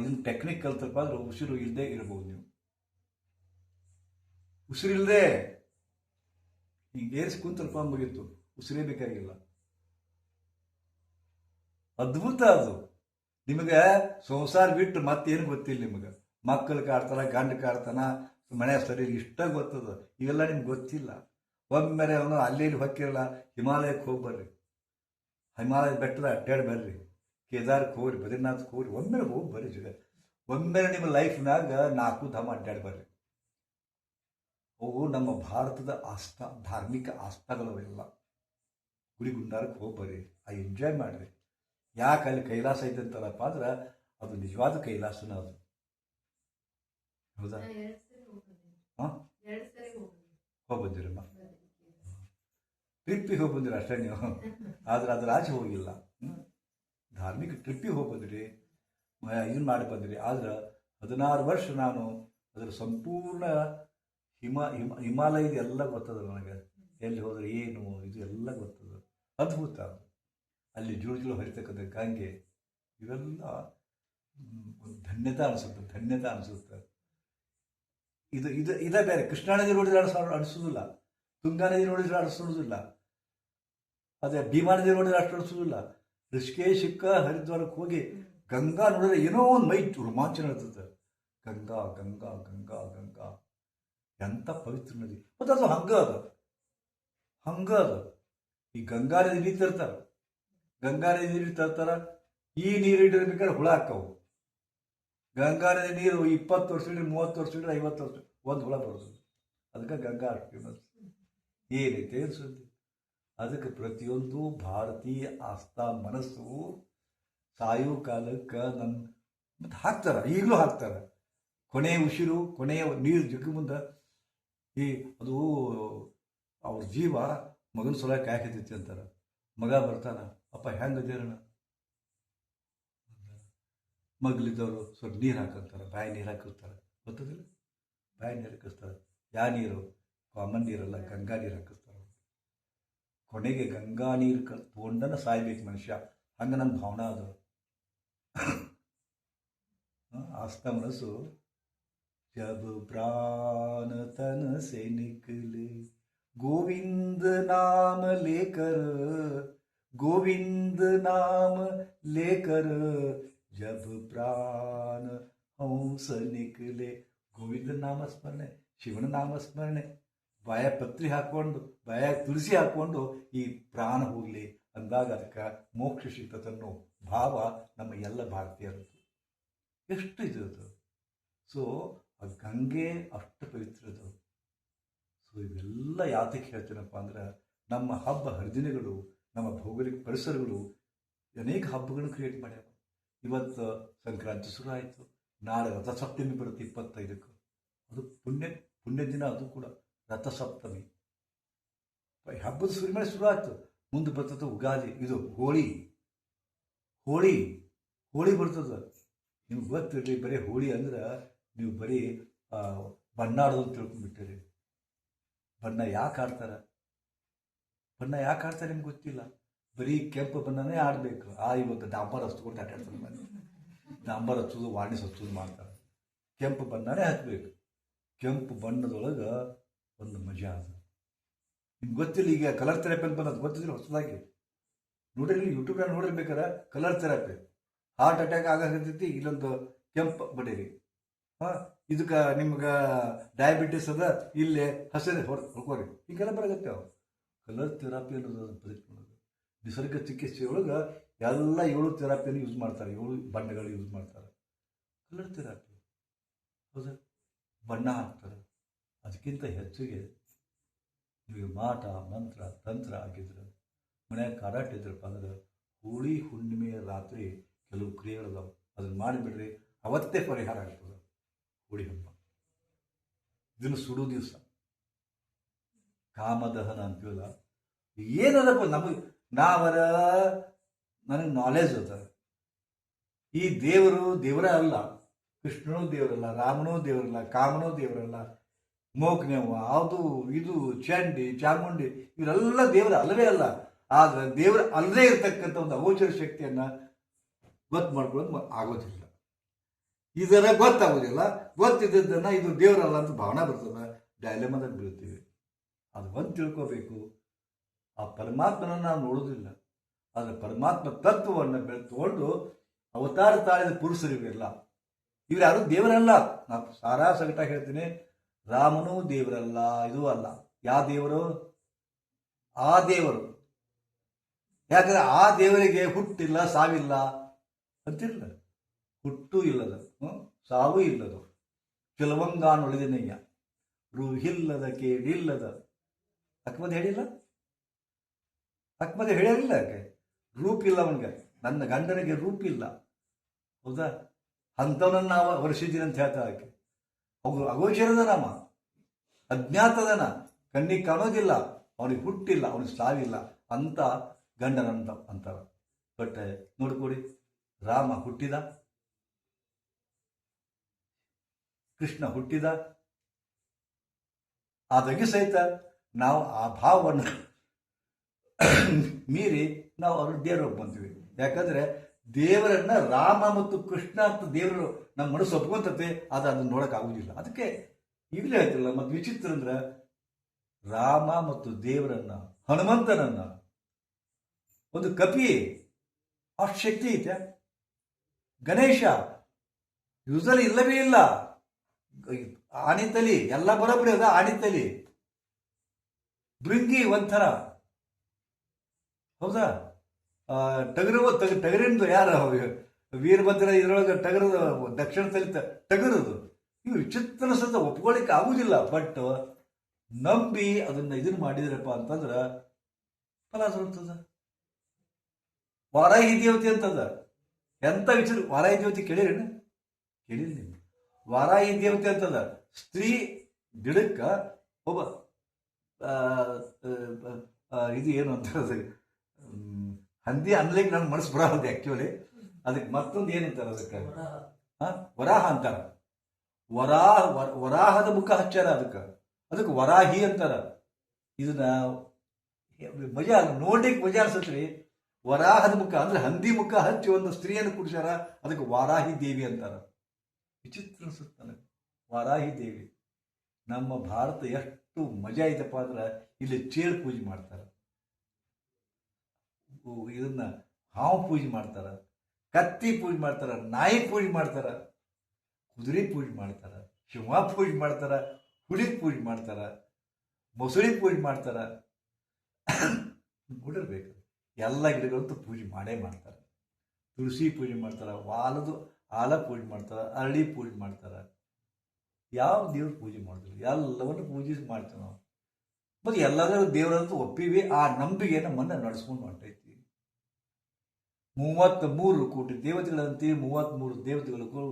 ಇದನ್ನ ಟೆಕ್ನಿಕ್ ಕಲ್ತಪ್ಪ ಅಂದ್ರೆ ಉಸಿರು ಇಲ್ಲದೆ ಇರ್ಬೋದು. ನೀವು ಉಸಿರಿಲ್ಲದೆ ಹಿಂಗೆ ಏರಿಸಿ ಕುಂತಲ್ಪ ಮುಗೀತು, ಉಸಿರೇ ಬೇಕಾಗಿಲ್ಲ. ಅದ್ಭುತ ಅದು. ನಿಮಗೆ ಸಂಸಾರ ಬಿಟ್ಟು ಮತ್ತೇನು ಗೊತ್ತಿಲ್ಲ. ನಿಮಗೆ ಮಕ್ಕಳು ಕಾಡ್ತಾನ, ಗಂಡ ಕಾಡ್ತಾನ, ಮನೆ ಸರಿ ಇಷ್ಟ ಗೊತ್ತದ. ಇವೆಲ್ಲ ನಿಮ್ಗೆ ಗೊತ್ತಿಲ್ಲ. ಒಮ್ಮೆಲೆ ಅವನು ಅಲ್ಲಿ ಹೊಕ್ಕಿರಲ್ಲ, ಹಿಮಾಲಯಕ್ಕೆ ಹೋಗಿ ಬರ್ರಿ, ಹಿಮಾಲಯದ ಬೆಟ್ಟದ ಅಡ್ಡಾಡಿ ಬರ್ರಿ. ಕೇದಾರಕ್ಕೆ ಹೋಗ್ರಿ, ಬದ್ರಿನಾಥ್ಗೆ ಹೋಗ್ರಿ, ಒಮ್ಮೆ ಹೋಗಿ ಬರ್ರಿ ಜಗ. ಒಮ್ಮೆ ನಿಮ್ಮ ಲೈಫ್ನಾಗ 4 ಧಾಮ ಅಡ್ಡಾಡಿ ಬರ್ರಿ. ಅವು ನಮ್ಮ ಭಾರತದ ಧಾರ್ಮಿಕ ಆಸ್ಥಾಗಳವೆಲ್ಲ. ಗುಡಿ ಗುಂಡಾರಕ್ಕೆ ಹೋಗಿ ಬರ್ರಿ, ಆ ಎಂಜಾಯ್ ಮಾಡಿರಿ. ಯಾಕೆ ಅಲ್ಲಿ ಕೈಲಾಸ ಐತೆ ಅಂತಲ್ಲಪ್ಪ ಅಂದ್ರೆ ಅದು ನಿಜವಾದ ಕೈಲಾಸನ ಅದು. ಹೌದಾ? ಹಾಂ, ಹೋಗಿ ಬಂದಿರಮ್ಮ, ಟ್ರಿಪ್ಪಿಗೆ ಹೋಗಿ ಬಂದಿರಿ ಅಷ್ಟೇ ನೀವು. ಆದ್ರೆ ಅದ್ರ ಆಚೆ ಹೋಗಿಲ್ಲ. ಧಾರ್ಮಿಕ ಟ್ರಿಪ್ಪಿಗೆ ಹೋಗಿ ಬಂದಿರಿ, ಇದನ್ನು ಮಾಡಿ ಬಂದಿರಿ. ಆದ್ರೆ 16 ವರ್ಷ ನಾನು ಅದರ ಸಂಪೂರ್ಣ ಹಿಮಾಲಯದ ಎಲ್ಲ ಗೊತ್ತದ ನನಗೆ. ಎಲ್ಲಿ ಹೋದ್ರೆ ಏನು ಇದು ಎಲ್ಲ ಗೊತ್ತದ. ಅದ್ಭುತ. ಅಲ್ಲಿ ಜುಳು ಹರಿತಕ್ಕಂಥ ಗಂಗೆ, ಇವೆಲ್ಲ ಧನ್ಯತಾ ಅನಿಸುತ್ತೆ. ಇದು ಇದು ಇದೇ ಬೇರೆ. ಕೃಷ್ಣಾ ನದಿ ನೋಡಿದ್ರೆ ಅನಿಸೋದಿಲ್ಲ, ತುಂಗಾ ನದಿ ನೋಡಿದ್ರೆ ಅನಿಸೋದಿಲ್ಲ, ಅದೇ ಭೀಮಾ ನದಿ ನೋಡಿದ್ರೆ ಅಷ್ಟು ಅನಿಸೋದಿಲ್ಲ. ಋಷಿಕೇಶಕ್ಕ ಹರಿದ್ವಾರಕ್ಕೆ ಹೋಗಿ ಗಂಗಾ ನೋಡಿದ್ರೆ ಏನೋ ಒಂದು ಮೈ ರೋಮಾಂಚನ ಇರ್ತದೆ. ಗಂಗಾ ಗಂಗಾ ಗಂಗಾ ಗಂಗಾ ಎಂಥ ಪವಿತ್ರ ನದಿ. ಮತ್ತು ಅದು ಹಂಗ ಅದು. ಈ ಗಂಗಾ ನದಿ ನೀರು ತರ್ತಾರೆ, ಈ ನೀರು ಇಟ್ಟಿರ್ಬೇಕಾದ್ರೆ ಹುಳ ಹಾಕವು. ಗಂಗಾ ನದಿ ನೀರು 20 ವರ್ಷ ಇಡ್ರಿ, 30 ವರ್ಷ ಇಡ್ರಿ, 50 ವರ್ಷ ಒಂದು ಹುಳ ಬರೋದು. ಅದಕ್ಕೆ ಗಂಗಾ ಅಷ್ಟು ಫೇಮಸ್. ಏನೈತೆ ಸುದ್ದಿ. ಅದಕ್ಕೆ ಪ್ರತಿಯೊಂದು ಭಾರತೀಯ ಆಸ್ಥಾ ಮನಸ್ಸು ಸಾಯೋ ಕಾಲಕ್ಕೆ ಮತ್ತೆ ಹಾಕ್ತಾರ, ಈಗಲೂ ಹಾಕ್ತಾರ. ಕೊನೆಯ ಉಸಿರು, ಕೊನೆಯ ನೀರು ಜಗ್ಗು ಮುಂದೆ ಅದು ಅವ್ರ ಜೀವ ಮಗನ ಸಲಕ್ಕೆ ಹಾಕಿದೈತಿ ಅಂತಾರೆ. ಮಗ ಬರ್ತಾನ, ಅಪ್ಪ ಹೆಂಗದೇರಣ, ಮಗ್ಲಿದ್ದವರು ಸ್ವಲ್ಪ ನೀರು ಹಾಕಿರ್ತಾರೆ, ಬಾಯಿ ನೀರು ಹಾಕಿರ್ತಾರೆ, ಗೊತ್ತದಿಲ್ಲ, ಬಾಯಿ ನೀರು ಹಾಕಿಸ್ತಾರೆ. ಯಾವ ನೀರು? ಕಾಮನ್ ನೀರಲ್ಲ, ಗಂಗಾ ನೀರು ಹಾಕಿಸ್ತಾರೆ. ಕೊನೆಗೆ ಗಂಗಾ ನೀರು ತೊಗೊಂಡನ ಸಾಯ್ಬೇಕು ಮನುಷ್ಯ. ಹಂಗೆ ನನ್ನ ಭಾವನಾ ಅದು. ಆಸ್ಥಾ ಮನಸ್ಸು जब प्राण तन से निकले गोविंद नाम लेकर, गोविंद नाम लेकर, जब प्राण हंस निकले. ಗೋವಿಂದ ನಾಮಸ್ಮರಣೆ, ಶಿವನ ನಾಮಸ್ಮರಣೆ, ಬಾಯ ಪತ್ರಿ ಹಾಕ್ಕೊಂಡು, ಬಾಯ ತುಳಸಿ ಹಾಕ್ಕೊಂಡು ಈ ಪ್ರಾಣ ಹೋಗಲಿ ಅಂದಾಗ ಅದಕ್ಕೆ ಮೋಕ್ಷ ಸಿಗ್ತದನ್ನೋ ಭಾವ ನಮ್ಮ ಎಲ್ಲ ಭಾರತೀಯರದ್ದು. ಎಷ್ಟು ಇದು. ಸೊ ಆ ಗಂಗೆ ಅಷ್ಟು ಪವಿತ್ರದು. ಸೊ ಇವೆಲ್ಲ ಯಾತಕ್ಕೆ ಹೇಳ್ತೀನಪ್ಪ ಅಂದ್ರೆ, ನಮ್ಮ ಹಬ್ಬ ಹರಿದಿನಗಳು, ನಮ್ಮ ಭೌಗೋಳಿಕ ಪರಿಸರಗಳು ಅನೇಕ ಹಬ್ಬಗಳನ್ನು ಕ್ರಿಯೇಟ್ ಮಾಡ್ಯಾವ. ಇವತ್ತು ಸಂಕ್ರಾಂತಿ ಶುರು ಆಯಿತು, ನಾಳೆ ರಥಸಪ್ತಮಿ ಬರುತ್ತೆ 25ಕ್ಕೆ. ಅದು ಪುಣ್ಯ ದಿನ. ಅದು ಕೂಡ ರಥಸಪ್ತಮಿ ಹಬ್ಬದ ಶುರು ಆಯ್ತು. ಮುಂದೆ ಬರ್ತದ ಉಗಾದಿ, ಇದು ಹೋಳಿ ಬರ್ತದ. ನಿಮ್ಗೆ ಗೊತ್ತಿರಲಿ, ಬರೀ ಹೋಳಿ ಅಂದ್ರೆ ನೀವು ಬರೀ ಬಣ್ಣ ಆಡೋದು ತಿಳ್ಕೊಂಡ್ಬಿಟ್ಟಿರಿ. ಬಣ್ಣ ಯಾಕೆ ಆಡ್ತಾರೆ ನಿಮ್ಗೆ ಗೊತ್ತಿಲ್ಲ. ಬರೀ ಕೆಂಪು ಬಣ್ಣನೇ ಆಡಬೇಕು. ಇವತ್ತು ಡಾಂಬರ್ ಹಚ್ಕೊಂಡು ಆಟಾಡ್ತಾರೆ. ಮನೆ ಡಾಂಬರ್ ಹಚ್ಚೋದು, ವಾರ್ನಿಸ್ ಹಚ್ಚೋದು ಮಾಡ್ತಾರೆ. ಕೆಂಪು ಬಣ್ಣನೇ ಹಚ್ಚಬೇಕು. ಕೆಂಪು ಬಣ್ಣದೊಳಗೆ ಒಂದು ಮಜಾ ಅದು. ನಿಮ್ಗೆ ಗೊತ್ತಿಲ್ಲ. ಈಗ ಕಲರ್ ಥೆರಪಿ ಅಂತ ಬಂದು ಗೊತ್ತಿಲ್ಲ, ಹೊಸದಾಗಿ ನೋಡಿರಿ, ಯೂಟ್ಯೂಬ್ನಾಗ ನೋಡಿರ್ಬೇಕಾರೆ ಕಲರ್ ಥೆರಪಿ. ಹಾರ್ಟ್ ಅಟ್ಯಾಕ್ ಆಗತೈತಿ, ಇಲ್ಲೊಂದು ಕೆಂಪು ಬಡೀರಿ. ಇದಕ್ಕೆ ನಿಮ್ಗೆ ಡಯಾಬಿಟಿಸ್ ಅದ, ಇಲ್ಲೇ ಹಸಿರು ಹೊಡ್ಕೋರಿ, ಹಿಂಗೆಲ್ಲ ಬರಾಗತ್ತೆ. ಅವು ಕಲರ್ ಥೆರಪಿ ಅನ್ನೋದು ಬದುಕೋದು. ನಿಸರ್ಗ ಚಿಕಿತ್ಸೆಯೊಳಗೆ ಎಲ್ಲ 7 ಥೆರಪಿಯನ್ನು ಯೂಸ್ ಮಾಡ್ತಾರೆ, 7 ಬಣ್ಣಗಳು ಯೂಸ್ ಮಾಡ್ತಾರೆ. ಕಲರ್ ಥೆರಪಿ, ಹೌದಾ? ಬಣ್ಣ ಹಾಕ್ತಾರೆ. ಅದಕ್ಕಿಂತ ಹೆಚ್ಚಿಗೆ ನೀವು ಮಾಟ ಮಂತ್ರ ತಂತ್ರ ಆಗಿದ್ರೆ, ಮನ್ಯಾಗ ಕಾಡಾಟ ಇದ್ರಪ್ಪ ಅಂದ್ರೆ, ಹೋಳಿ ಹುಣ್ಣಿಮೆಯ ರಾತ್ರಿ ಕೆಲವು ಕ್ರಿಯೆಗಳಿದಾವೆ, ಅದನ್ನು ಮಾಡಿಬಿಡ್ರಿ, ಅವತ್ತೇ ಪರಿಹಾರ ಆಗ್ತದೆ. ಹೋಳಿ ಹಬ್ಬ ಇದನ್ನು ಸುಡೋ ದಿವಸ ಕಾಮದಹನ ಅಂತೀವಲ್ಲ. ಏನದಪ್ಪ ನನಗೆ ನಾಲೆಜ್ ಅದ. ಈ ದೇವರ ಅಲ್ಲ, ಕೃಷ್ಣನೂ ದೇವರಲ್ಲ, ರಾಮನೂ ದೇವರಲ್ಲ, ಕಾಮನೂ ದೇವರಲ್ಲ, ಮೋಕ್ನೇವು, ಅದು ಇದು ಚಂಡಿ ಚಾಮುಂಡಿ ಇವರೆಲ್ಲ ದೇವರ ಅಲ್ಲವೇ ಅಲ್ಲ. ಆದರೆ ದೇವರ ಅಲ್ಲದೇ ಇರತಕ್ಕಂಥ ಒಂದು ಅಗೋಚರ ಶಕ್ತಿಯನ್ನು ಗೊತ್ತು ಮಾಡ್ಕೊಳ್ಳೋದು ಆಗೋದಿಲ್ಲ. ಇದರ ಗೊತ್ತಾಗೋದಿಲ್ಲ. ಗೊತ್ತಿದ್ದದ್ದನ್ನು ಇದು ದೇವರಲ್ಲ ಅಂತ ಭಾವನೆ ಬರ್ತದೆ, ಡೈಲೆಮಾದಾಗ ಬೀಳ್ತೀವಿ. ಅದು ಒಂದು ತಿಳ್ಕೋಬೇಕು. ಆ ಪರಮಾತ್ಮನನ್ನು ನಾವು ನೋಡೋದಿಲ್ಲ, ಆದರೆ ಪರಮಾತ್ಮ ತತ್ವವನ್ನು ತಗೊಂಡು ಅವತಾರ ತಾಳಿದ ಪುರುಷರಿವೆಲ್ಲ. ಇವ್ರು ಯಾರು ದೇವರಲ್ಲ. ನಾನು ಸಾರಾ ಸಗಟ ಹೇಳ್ತೀನಿ, ರಾಮನೂ ದೇವರಲ್ಲ, ಇದು ಅಲ್ಲ. ಯಾವ ದೇವರು? ಆ ದೇವರು. ಯಾಕಂದ್ರೆ ಆ ದೇವರಿಗೆ ಹುಟ್ಟಿಲ್ಲ, ಸಾವಿಲ್ಲ, ಅಂತಿಲ್ಲ. ಹುಟ್ಟು ಇಲ್ಲದ, ಸಾವು ಇಲ್ಲದು, ಕೆಲವಂಗಾನುಳಿದಿನಯ್ಯ, ರೂಹಿಲ್ಲದ ಕೇಳಿಲ್ಲದ. ಅಕ್ಮದ್ ಹೇಳಿಲ್ಲ, ಅಕ್ಮದ್ ಹೇಳಿರಲಿಲ್ಲ. ಯಾಕೆ ರೂಪಿಲ್ಲ ಅವನಿಗೆ, ನನ್ನ ಗಂಡನಿಗೆ ರೂಪಿಲ್ಲ. ಹೌದಾ? ಅಂಥವನನ್ನು ನಾವು ವರ್ಷಿದ್ದೀನಿ ಅಂತ ಹೇಳ್ತಾ ಆಕೆ. ಅವರು ಅಗೋಚರದ ನಾಮ, ಅಜ್ಞಾತದನ, ಕಣ್ಣಿಗೆ ಕಾಣೋದಿಲ್ಲ, ಅವನಿಗೆ ಹುಟ್ಟಿಲ್ಲ, ಅವನಿಗೆ ಸಾವಿಲ್ಲ ಅಂತ ಗಂಡನಂತ ಅಂತಾರ. ಬಟ್ ನೋಡ್ಕೊಡಿ, ರಾಮ ಹುಟ್ಟಿದ, ಕೃಷ್ಣ ಹುಟ್ಟಿದ, ಆದಾಗಿ ಸಹಿತ ನಾವು ಆ ಭಾವವನ್ನು ಮೀರಿ ನಾವು ಅವ್ರ ದೇವ್ರಿಗೆ ಬಂತೀವಿ. ಯಾಕಂದ್ರೆ ದೇವರನ್ನ ರಾಮ ಮತ್ತು ಕೃಷ್ಣ ಅಂತ ದೇವರು ನಮ್ಮ ಮನಸ್ಸು ಒಪ್ಕೊಂತತೆ, ಅದನ್ನು ನೋಡಕ್ ಆಗುದಿಲ್ಲ. ಅದಕ್ಕೆ ಈಗಲೇ ಹೇಳ್ತಿಲ್ಲ. ಮತ್ತೆ ವಿಚಿತ್ರ ಅಂದ್ರೆ ರಾಮ ಮತ್ತು ದೇವರನ್ನ, ಹನುಮಂತನನ್ನ, ಒಂದು ಕಪಿ ಅಷ್ಟು ಶಕ್ತಿ ಐತೆ. ಗಣೇಶ ಯೂಸಲಿ ಇಲ್ಲವೇ ಇಲ್ಲ. ಆಣಿತಲಿ ಎಲ್ಲ ಬರೋಬ್ಬರಿ ಅದ. ಆಣಿತಲಿ ಭೃಂಗಿ ಒಂಥರ, ಹೌದಾ? ಟಗರಿಂದು ಯಾರ ವೀರಭದ್ರ ಇದ್ರೊಳಗೆ ಟಗರದ ದಕ್ಷಿಣದಲ್ಲಿ ಟಗರದು. ಇವು ವಿಚಿತ್ರ ಸತ ಒಪ್ಕೊಳ್ಳಿಕ್ಕೆ ಆಗುದಿಲ್ಲ. ಬಟ್ ನಂಬಿ ಅದನ್ನ ಇದನ್ನ ಮಾಡಿದ್ರಪ್ಪ ಅಂತಂದ್ರ ಫಲ ದೊರಕ್ತದ. ವಾರಾಹಿ ದೇವತೆ ಅಂತದ. ಎಂತ ವಿಚಿತ್ರ! ವಾರಾಹಿ ದೇವತೆ ಕೇಳಿರೇನ? ಕೇಳಿಲ್ಲ ನೀವು? ವಾರಾಹಿ ದೇವತೆ ಅಂತದ. ಸ್ತ್ರೀ ಗಿಡಕ್ಕ ಒಬ್ಬ ಇದು ಏನು ಅಂತ ಹಂದಿ ಅನ್ಲಿಕ್ಕೆ ನನ್ನ ಮನಸ್ಸು ಬರೋದು ಆಕ್ಚುಲಿ. ಅದಕ್ಕೆ ಮತ್ತೊಂದು ಏನಂತಾರ, ಅದಕ್ಕೆ ವರಾಹ ಅಂತಾರ. ವರಾಹದ ಮುಖ ಹಚ್ಚಾರ ಅದಕ್ಕೆ ವರಾಹಿ ಅಂತಾರ. ಇದನ್ನ ಮಜಾ ನೋಡ್ಲಿಕ್ಕೆ ಮಜಾ ಅನ್ಸತ್ರಿ. ವರಾಹದ ಮುಖ ಅಂದ್ರೆ ಹಂದಿ ಮುಖ ಹಚ್ಚಿ ಒಂದು ಸ್ತ್ರೀಯನ್ನು ಕುಡಿಸ್ಯಾರ, ಅದಕ್ಕೆ ವಾರಾಹಿ ದೇವಿ ಅಂತಾರ. ವಿಚಿತ್ರ ಅನ್ಸುತ್ತೆ ನನಗೆ. ವಾರಾಹಿ ದೇವಿ. ನಮ್ಮ ಭಾರತ ಎಷ್ಟು ಮಜಾ ಐತಪ್ಪ ಅಂದ್ರೆ ಇಲ್ಲಿ ಚೇಳು ಪೂಜೆ ಮಾಡ್ತಾರ, ಇದನ್ನ ಹಾವು ಪೂಜೆ ಮಾಡ್ತಾರ, ಕತ್ತಿ ಪೂಜೆ ಮಾಡ್ತಾರ, ನಾಯಿ ಪೂಜೆ ಮಾಡ್ತಾರ, ಕುದುರೆ ಪೂಜೆ ಮಾಡ್ತಾರ, ಶಿವ ಪೂಜೆ ಮಾಡ್ತಾರ, ಹುಲಿ ಪೂಜೆ ಮಾಡ್ತಾರ, ಮೊಸಳಿ ಪೂಜೆ ಮಾಡ್ತಾರ. ನೋಡಿರ್ಬೇಕು. ಎಲ್ಲ ಗಿಡಗಳಂತೂ ಪೂಜೆ ಮಾಡೇ ಮಾಡ್ತಾರೆ. ತುಳಸಿ ಪೂಜೆ ಮಾಡ್ತಾರ, ಆಲ ಪೂಜೆ ಮಾಡ್ತಾರ, ಅರಳಿ ಪೂಜೆ ಮಾಡ್ತಾರ. ಯಾವ ದೇವ್ರ ಪೂಜೆ ಮಾಡಿದ್ರು ಎಲ್ಲವನ್ನು ಪೂಜೆ ಮಾಡ್ತೀವಿ ನಾವು. ಮತ್ತು ಎಲ್ಲರೂ ದೇವರಂತೂ ಒಪ್ಪಿವಿ. ಆ ನಂಬಿಕೆ ನಮ್ಮನ್ನ ನಡೆಸ್ಕೊಂಡು ಹೊಂಟೈತಿ. 33 ಕೋಟಿ ದೇವತೆಗಳಂತೆ 33 ದೇವತೆಗಳಿಗೂ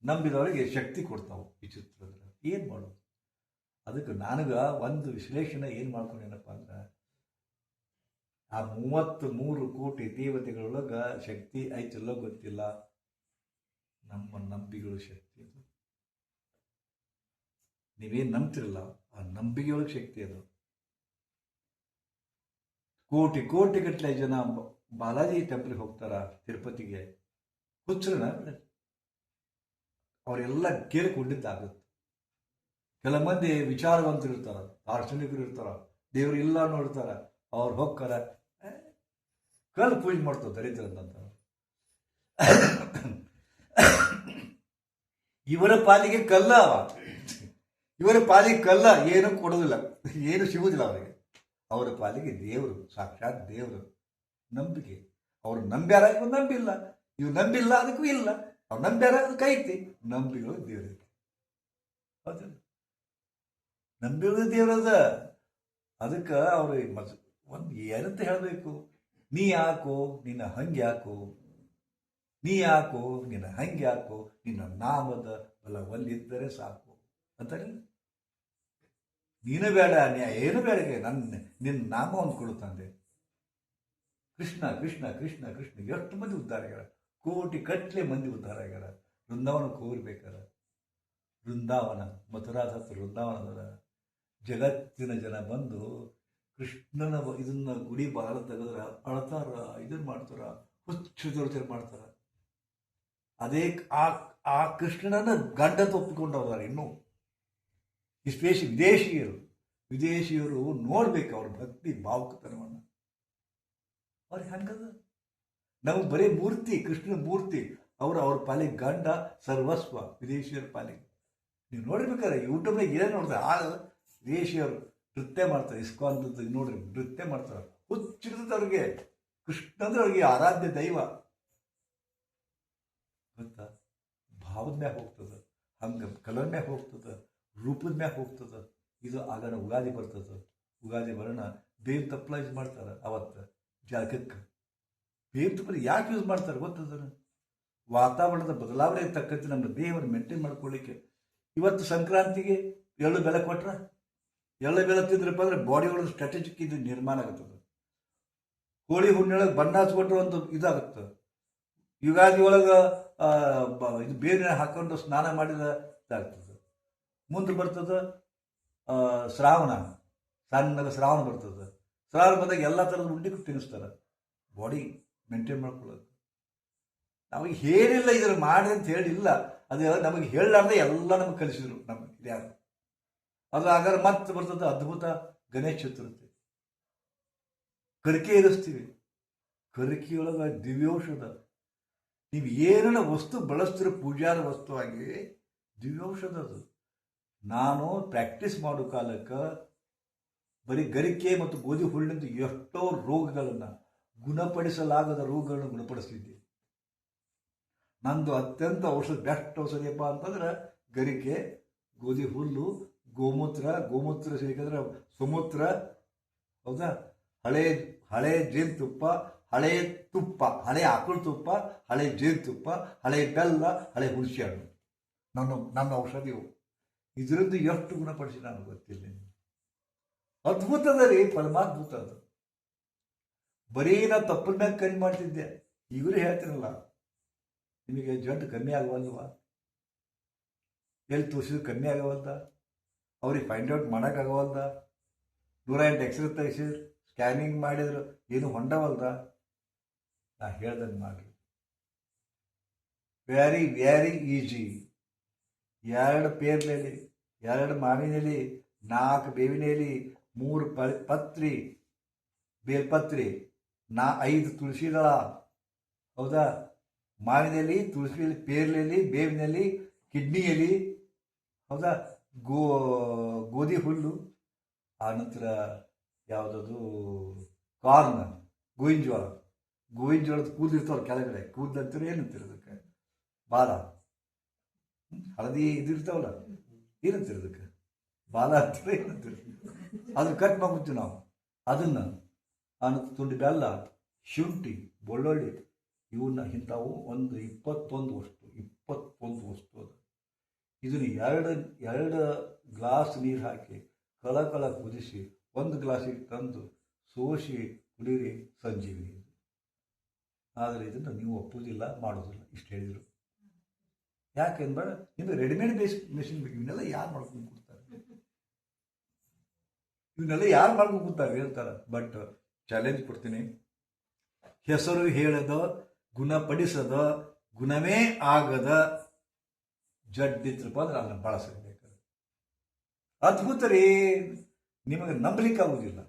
ನಂಬಿದವರಿಗೆ ಶಕ್ತಿ ಕೊಡ್ತಾವೆ. ವಿಚಿತ್ರದ್ರೆ ಏನು ಮಾಡೋದು? ಅದಕ್ಕೆ ನನಗ ಒಂದು ವಿಶ್ಲೇಷಣೆ ಏನು ಮಾಡ್ಕೊಂಡೇನಪ್ಪ ಅಂದ್ರೆ, ಆ 33 ಕೋಟಿ ದೇವತೆಗಳೊಳಗ ಶಕ್ತಿ ಐತಿಲ್ಲೋ ಗೊತ್ತಿಲ್ಲ, ನಮ್ಮ ನಂಬಿಗಳು ಶಕ್ತಿ ಅದು. ನೀವೇನು ನಂಬ್ತಿರಲ್ಲ, ಆ ನಂಬಿಕೆಯೊಳಗೆ ಶಕ್ತಿ ಅದು. ಕೋಟಿ ಕೋಟಿ ಗಟ್ಟಲೆ ಜನ ಬಾಲಾಜಿ ಟೆಂಪಲ್ಗೆ ಹೋಗ್ತಾರ, ತಿರುಪತಿಗೆ. ಹುಚ್ಚರನ ಅವರೆಲ್ಲ ಕೇಳಿಕೊಂಡಿದ್ದಾಗುತ್ತೆ. ಕೆಲ ಮಂದಿ ವಿಚಾರವಂತರು ಇರ್ತಾರ, ದಾರ್ಶನಿಕರು ಇರ್ತಾರ, ದೇವರು ಇಲ್ಲ ನೋಡ್ತಾರ, ಅವ್ರು ಹೋಗ್ತಾರ, ಕಲ್ಲು ಪೂಜೆ ಮಾಡ್ತಾವ ದರಿದ್ರ ಅಂತ. ಇವರ ಪಾಲಿಗೆ ಕಲ್ಲ ಅವ, ಇವರ ಪಾಲಿಗೆ ಕಲ್ಲ ಏನು ಕೊಡೋದಿಲ್ಲ, ಏನು ಸಿಗುವುದಿಲ್ಲ ಅವರಿಗೆ. ಅವರ ಪಾಲಿಗೆ ದೇವರು, ಸಾಕ್ಷಾತ್ ದೇವರು. ನಂಬಿಕೆ. ಅವ್ರು ನಂಬ್ಯಾರ, ಇವ್ ನಂಬಿಲ್ಲ, ಇವ್ ನಂಬಿಲ್ಲ ಅದಕ್ಕೂ ಇಲ್ಲ. ಅವ್ರು ನಂಬ್ಯಾರ ಅದಕ್ಕೆ ಐತಿ. ನಂಬಿಗಳು ದೇವ್ರಿಗೆ. ಹೌದಲ್ಲ? ನಂಬಿಗಳು ದೇವ್ರದ. ಅದಕ್ಕೆ ಅವ್ರು ಒಂದು ಏನಂತ ಹೇಳಬೇಕು, ನೀ ಯಾಕೋ ನಿನ್ನ ಹಂಗೆ ಯಾಕೋ, ನೀ ಯಾಕೋ ನಿನ್ನ ಹಂಗೆ ಯಾಕೋ, ನಿನ್ನ ನಾಮದ ಬಲ ಒಲ್ಲಿದ್ದರೆ ಸಾಕು ಅಂತಾರೆ. ನೀನು ಬೇಡ, ಏನು ಬೇಡ, ನಿನ್ನ ನಾಮವನ್ನು ಕೊಡುತ್ತಂದೆ. ಕೃಷ್ಣ ಕೃಷ್ಣ ಕೃಷ್ಣ ಕೃಷ್ಣ. ಎಷ್ಟು ಮಂದಿ ಉದ್ಧಾರ ಆಗ್ಯಾರ? ಕೋಟಿ ಕಟ್ಲೆ ಮಂದಿ ಉದ್ಧಾರ ಆಗ್ಯಾರ. ವೃಂದಾವನಕ್ಕೆ ಹೋಗ್ಬೇಕಾರ. ವೃಂದಾವನ, ಮಥುರಾದ ಹತ್ರ ವೃಂದಾವನದ ಜಗತ್ತಿನ ಜನ ಬಂದು ಕೃಷ್ಣನ ಇದನ್ನ ಗುಡಿ ಬಾಗಿಲು ತೆಗೆದ್ರ ಅಳ್ತಾರ, ಇದನ್ನ ಮಾಡ್ತಾರ, ಹುಚ್ಚು ಮಾಡ್ತಾರ. ಅದೇ ಆ ಕೃಷ್ಣನನ್ನ ಗಂಡ ಒಪ್ಪಿಕೊಂಡವ್ರ. ಇನ್ನೂ ವಿದೇಶಿಯರು ನೋಡ್ಬೇಕು ಅವ್ರ ಭಕ್ತಿ ಭಾವುಕತನವನ್ನ. ಅವ್ರಿಗೆ ಹಂಗದ. ನಮಗೆ ಬರೀ ಮೂರ್ತಿ, ಕೃಷ್ಣನ ಮೂರ್ತಿ. ಅವ್ರ ಪಾಲಿಗೆ ಗಂಡ ಸರ್ವಸ್ವ. ವಿದೇಶಿಯರ ಪಾಲಿಗೆ ನೀವು ನೋಡಿರ್ಬೇಕಾದ್ರೆ ಯೂಟ್ಯೂಬ್ನಾಗ ಏನ್ ನೋಡ್ತಾರೆ, ವಿದೇಶಿಯರು ನೃತ್ಯ ಮಾಡ್ತಾರೆ. ಇಸ್ಕಾನ್ ನೋಡ್ರಿ, ನೃತ್ಯ ಮಾಡ್ತಾರೆ. ಹುಚ್ಚಿರ್ತದೆ ಅವ್ರಿಗೆ. ಕೃಷ್ಣ ಅಂದ್ರೆ ಅವ್ರಿಗೆ ಆರಾಧ್ಯ ದೈವ. ಗೊತ್ತಾ? ಭಾವದ ಮ್ಯಾಗ ಹೋಗ್ತದೆ, ಹಂಗೆ ಕಲರ್ ಮ್ಯಾಗ ಹೋಗ್ತದೆ, ರೂಪದ ಮ್ಯಾಗ ಹೋಗ್ತದೆ. ಇದು ಆಗಣ ಉಗಾದಿ ಬರ್ತದೆ. ಉಗಾದಿ ಬರೋಣ ಬೇವಿನ ತಪ್ಪಲ ಯೂಸ್ ಮಾಡ್ತಾರೆ ಅವತ್ತು ಜಾಗಕ್ಕೆ. ಬೇವಿನ ತಪ್ಪಲ ಯಾಕೆ ಯೂಸ್ ಮಾಡ್ತಾರೆ ಗೊತ್ತದ? ವಾತಾವರಣದ ಬದಲಾವಣೆ ತಕ್ಕಂತೆ ನಮ್ಮ ದೇಹವನ್ನು ಮೇಂಟೈನ್ ಮಾಡ್ಕೊಳ್ಳಿಕ್ಕೆ. ಇವತ್ತು ಸಂಕ್ರಾಂತಿಗೆ ಎಳ್ಳು ಬೆಲೆ ಕೊಟ್ರೆ, ಎಳ್ಳು ಬೆಲೆ ತಿಂದ್ರಪ್ಪ ಅಂದ್ರೆ ಬಾಡಿ ಒಳಗೆ ಸ್ಟ್ರಾಟಜಿಕ್ ಇದು ನಿರ್ಮಾಣ ಆಗುತ್ತದೆ. ಹೋಳಿ ಹುಣ್ಣಿಯೊಳಗೆ ಬಣ್ಣ ಹಚ್ಕೊಟ್ರೆ ಒಂದು ಇದಾಗುತ್ತೆ. ಯುಗಾದಿ ಒಳಗೆ ಇದು ಬೇವಿನ ಹಾಕೊಂಡು ಸ್ನಾನ ಮಾಡಿದ ಇದಾಗ್ತದೆ. ಮುಂದೆ ಬರ್ತದೆ ಶ್ರಾವಣ, ಸಣ್ಣಗೆ ಶ್ರಾವಣ ಬರ್ತದೆ. ಶ್ರಾವಣ ಬಂದಾಗ ಎಲ್ಲ ಥರದ ಉಂಡಿಗೂ ತಿನ್ನಿಸ್ತಾರೆ ಬಾಡಿ ಮೇಂಟೈನ್ ಮಾಡ್ಕೊಳ್ಳೋದು. ನಮಗೆ ಹೇಳಿಲ್ಲ ಇದನ್ನು ಮಾಡಿ ಅಂತ ಹೇಳಿಲ್ಲ, ಅದು ನಮಗೆ ಹೇಳಲಾರ್ದೆ ಎಲ್ಲ ನಮಗೆ ಕಲಿಸಿದ್ರು ನಮಗೆ ಯಾರು. ಅದು ಆಗಾರ ಮತ್ತೆ ಬರ್ತದೆ ಅದ್ಭುತ ಗಣೇಶ ಚತುರ್ಥಿ. ಕರಿಕೆ ಇರಿಸ್ತೀವಿ. ಕರಿಕೆಯೊಳಗೆ ದಿವ್ಯೌಷಧ. ನೀವು ಏನನ್ನ ವಸ್ತು ಬಳಸ್ತಿರೋ ಪೂಜಾರ ವಸ್ತುವಾಗಿ ದಿವ್ಯೌಷಧ ಅದು. ನಾನು ಪ್ರಾಕ್ಟೀಸ್ ಮಾಡೋ ಕಾಲಕ್ಕೆ ಬರೀ ಗರಿಕೆ ಮತ್ತು ಗೋಧಿ ಹುಳ್ಳಿಂದ ಎಷ್ಟೋ ರೋಗಗಳನ್ನು, ಗುಣಪಡಿಸಲಾಗದ ರೋಗಗಳನ್ನು ಗುಣಪಡಿಸ್ತಿದ್ದೆ. ನಂದು ಅತ್ಯಂತ ಔಷಧ, ಬೆಸ್ಟ್ ಔಷಧಿಯಪ್ಪ ಅಂತಂದ್ರೆ ಗರಿಕೆ, ಗೋಧಿ ಹುಲ್ಲು, ಗೋಮೂತ್ರ ಸಿಕ್ಕಂದ್ರೆ ಸುಮೂತ್ರ, ಹೌದಾ, ಹಳೆ ಜೇನುತುಪ್ಪ, ಹಳೆ ತುಪ್ಪ, ಹಳೆ ಆಕಳು ತುಪ್ಪ, ಹಳೆ ಜೇನುತುಪ್ಪ, ಹಳೆ ಬೆಲ್ಲ, ಹಳೆ ಹುಣಸೆ ಹಣ್ಣು ನನ್ನ ಔಷಧಿವು. ಇದರಿಂದ ಎಷ್ಟು ಗುಣಪಡಿಸಿ ನಾನು ಗೊತ್ತಿಲ್ಲ. ಅದ್ಭುತದ ರೀ, ಪರಮಾದ್ಭುತ ಅದು. ಬರೀ ನಾನು ತಪ್ಪನ ಮ್ಯಾಗ ಕಮ್ಮಿ ಮಾಡ್ತಿದ್ದೆ. ಈಗಲೂ ಹೇಳ್ತೀನಲ್ಲ, ನಿಮಗೆ ಜಂಟು ಕಮ್ಮಿ ಆಗವಲ್ವ? ಎಲ್ಲಿ ತೋರಿಸಿದ್ರು ಕಮ್ಮಿ ಆಗವಲ್ದ? ಅವ್ರಿಗೆ ಫೈಂಡ್ ಔಟ್ ಮಾಡೋಕ್ಕಾಗವಲ್ದ? 108 ಎಕ್ಸ್ರೇ ತೆಗಿಸಿದ್ರು, ಸ್ಕ್ಯಾನಿಂಗ್ ಮಾಡಿದ್ರು, ಏನು ಹೊಂಡವಲ್ದ? ನಾ ಹೇಳ್ದಂಗೆ ಮಾಡಿ. Very very easy. 2 ಪೇರ್ಲೆಲಿ, 2 ಮಾವಿನೆಲೆ, 4 ಬೇವಿನ ಎಲೆ, 3 ಪತ್ರಿ ಬೇಲ್ಪತ್ರಿ, 5 ತುಳಸಿ ದಳ, ಹೌದಾ, ಮಾವಿನ ಎಲೆ, ತುಳಸಿ ಎಲೆ, ಪೇರ್ಲೆಲಿ, ಬೇವಿನ ಎಲೆ, ಕಿಡ್ನಿ ಎಲೆ, ಹೌದಾ, ಗೋಧಿ ಹುಲ್ಲು, ಆನಂತರ ಯಾವುದದು ಕಾರ್ನ್, ಗೋವಿನ ಜೋಳದ ಕೂದಲಿರ್ತಾವ್ರ ಕೆಳಗಡೆ, ಕೂದಲಂತೀರ ಏನಂತೀರ ಅದಕ್ಕೆ? ಬಾಲ, ಹಳದಿ ಇದಿರ್ತಾವಲ್ಲ, ಏನಂತೀರ ಅದಕ್ಕೆ? ಬಾಲ ಅಂತೀರ ಏನಂತೀರ? ಅದನ್ನ ಕಟ್ ಮಾಡ್ಬಿಡ್ತೀವಿ ನಾವು. ಅದನ್ನು ಆನಂತರ ತುಂಡು ಬೆಲ್ಲ, ಶುಂಠಿ, ಬೆಳ್ಳುಳ್ಳಿ, ಇವನ್ನ ಇಂಥವು ಒಂದು 21 ವಸ್ತು ಅದು. ಇದನ್ನು ಎರಡು ಗ್ಲಾಸ್ ನೀರು ಹಾಕಿ ಕಳ ಕುದಿಸಿ 1 ಗ್ಲಾಸಿಗೆ ತಂದು ಸೋಸಿ ಕುಡೀರಿ, ಸಂಜೀವಿನಿ. ಆದರೆ ಇದನ್ನು ನೀವು ಒಪ್ಪುವುದಿಲ್ಲ, ಮಾಡೋದಿಲ್ಲ. ಇಷ್ಟು ಹೇಳಿದರು. ಯಾಕೆಂದ್ರೆ ನಿಮಗೆ ರೆಡಿಮೇಡ್ ಮೆಷಿನ್ ಬೇಕು. ಇವನ್ನೆಲ್ಲ ಯಾರು ಮಾಡ್ಕೊಂಡು ಕೊಡ್ತಾರೆ? ಹೇಳ್ತಾರೆ. ಬಟ್ ಚಾಲೆಂಜ್ ಕೊಡ್ತೀನಿ, ಹೆಸರು ಹೇಳದ, ಗುಣಪಡಿಸದ, ಗುಣವೇ ಆಗದ ಜಡ್ಡಿತ್ರಪ್ಪ ಅಂದ್ರೆ ಅದನ್ನು ಬಳಸಬೇಕು. ಅದ್ಭುತ ರೀ, ನಿಮಗೆ ನಂಬಲಿಕ್ಕೆ ಆಗುವುದಿಲ್ಲ.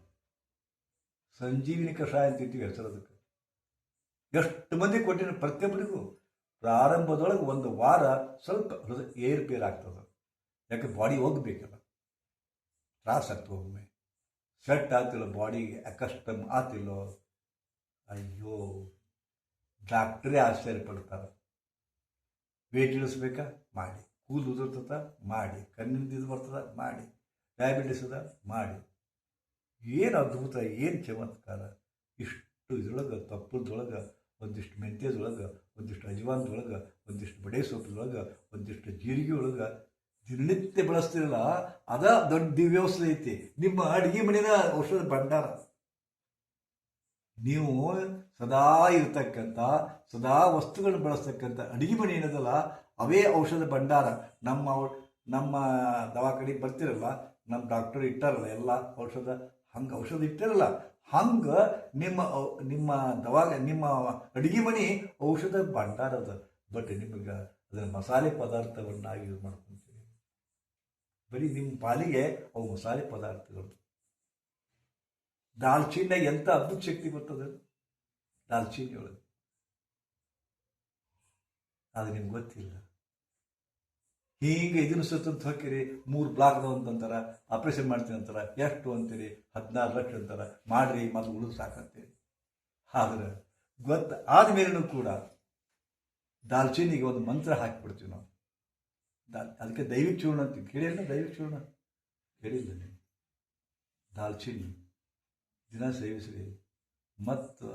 ಸಂಜೀವಿನಿ ಕಷಾಯ ಅಂತಿರ್ತೀವಿ ಹೆಸರು ಅದಕ್ಕೆ. ಎಷ್ಟು ಮಂದಿ ಕೊಟ್ಟಿನ ಪ್ರತಿಯೊಬ್ಬರಿಗೂ ಪ್ರಾರಂಭದೊಳಗೆ 1 ವಾರ ಸ್ವಲ್ಪ ಏರ್ಪೇರ್ ಆಗ್ತದೆ. ಯಾಕೆ ಬಾಡಿ ಹೋಗ್ಬೇಕಲ್ಲ, ತ್ರಾಸ ಆಗ್ತದೆ. ಒಮ್ಮೆ ಸೆಟ್ ಆಗ್ತಿಲ್ಲ, ಬಾಡಿಗೆ ಅಕಸ್ಟಮ್ ಆಗ್ತಿಲ್ಲೋ, ಅಯ್ಯೋ ಡಾಕ್ಟ್ರೇ ಆಶ್ಚರ್ಯ ಪಡ್ತಾರೆ. ವೇಟ್ ಇಳಿಸ್ಬೇಕಾ? ಮಾಡಿ. ಕೂದಲು ಉದುರ್ತದ? ಮಾಡಿ. ಕಣ್ಣಿಂದ ಇದು ಬರ್ತದ? ಮಾಡಿ. ಡಯಾಬಿಟಿಸ್ ಅದ? ಮಾಡಿ. ಏನು ಅದ್ಭುತ, ಏನು ಚಮತ್ಕಾರ. ಇಷ್ಟು ಇದ್ರೊಳಗೆ, ತಪ್ಪಲದೊಳಗೆ, ಒಂದಿಷ್ಟು ಮೆಂತ್ಯದೊಳಗೆ, ಒಂದಿಷ್ಟು ಅಜವಾನದೊಳಗೆ, ಒಂದಿಷ್ಟು ಬಡೆ ಸೊಪ್ಪದೊಳಗೆ, ಒಂದಿಷ್ಟು ಜೀರಿಗೆ ಒಳಗೆ ದಿನನಿತ್ಯ ಬಳಸ್ತಿರಲ್ಲ, ಅದ ದೊಡ್ಡ ದಿವ್ಯೌಷಧ ಐತಿ. ನಿಮ್ಮ ಅಡುಗೆ ಮನೆಯ ಔಷಧ ಭಂಡಾರ. ನೀವು ಸದಾ ಇರತಕ್ಕಂಥ, ಸದಾ ವಸ್ತುಗಳನ್ನು ಬಳಸ್ತಕ್ಕಂಥ ಅಡುಗೆ ಮನೆ ಏನದಲ್ಲ, ಅವೇ ಔಷಧ ಭಂಡಾರ. ನಮ್ಮ ದವಾಖಾನೆಗೆ ಬರ್ತಿರಲ್ಲ, ನಮ್ಮ ಡಾಕ್ಟರ್ ಇಟ್ಟಾರಲ್ಲ ಎಲ್ಲ ಔಷಧ, ಹಂಗೆ ಔಷಧ ಇಟ್ಟಿರಲ್ಲ, ಹಂಗೆ ನಿಮ್ಮ ಅಡುಗೆ ಮನೆ ಔಷಧ ಭಂಡಾರ ಅದ. ಬಟ್ ನಿಮಗೆ ಅದರ ಮಸಾಲೆ ಪದಾರ್ಥವನ್ನಾಗಿ ಯೂಸ್ ಮಾಡ್ಕೊತೀವಿ. ಬರೀ ನಿಮ್ಮ ಪಾಲಿಗೆ ಅವು ಮಸಾಲೆ ಪದಾರ್ಥಗಳು. ದಾಲ್ಚಿನ್ನಿಯಾಗ ಎಂಥ ಅದ್ಭುತ ಶಕ್ತಿ ಬರ್ತದೆ ದಾಲ್ಚಿನ್ನಿ ಒಳಗೆ, ಅದು ನಿಮ್ಗೆ ಗೊತ್ತಿಲ್ಲ. ಹೀಗೆ ಇದನ್ನು ಸುತ್ತಂತ ಹೋಗ್ತೀರಿ, 3 ಬ್ಲಾಕ್ ಅಂತಂತಾರೆ, ಆಪರೇಷನ್ ಮಾಡ್ತೀನಿ ಅಂತಾರೆ. ಎಷ್ಟು ಅಂತೀರಿ? 14 ಲಕ್ಷ ಅಂತಾರೆ. ಮಾಡ್ರಿ, ಮತ್ತು ಉಳಿದು ಸಾಕಂತೀರಿ. ಆದ್ರೆ ಆದಮೇಲೂ ಕೂಡ ದಾಲ್ಚಿನ್ನಿಗೆ ಒಂದು ಮಂತ್ರ ಹಾಕಿಬಿಡ್ತೀವಿ ನಾವು. ಅದಕ್ಕೆ ದೈವಿಕ ಚೂರ್ಣ ಅಂತೀವಿ. ಕೇಳಿಲ್ಲ ದೈವಿಕ ಚೂರ್ಣ? ಕೇಳಿಲ್ಲ ನೀವು? ದಾಲ್ಚಿನ್ನಿ ದಿನ ಸೇವಿಸ್ರಿ. ಮತ್ತು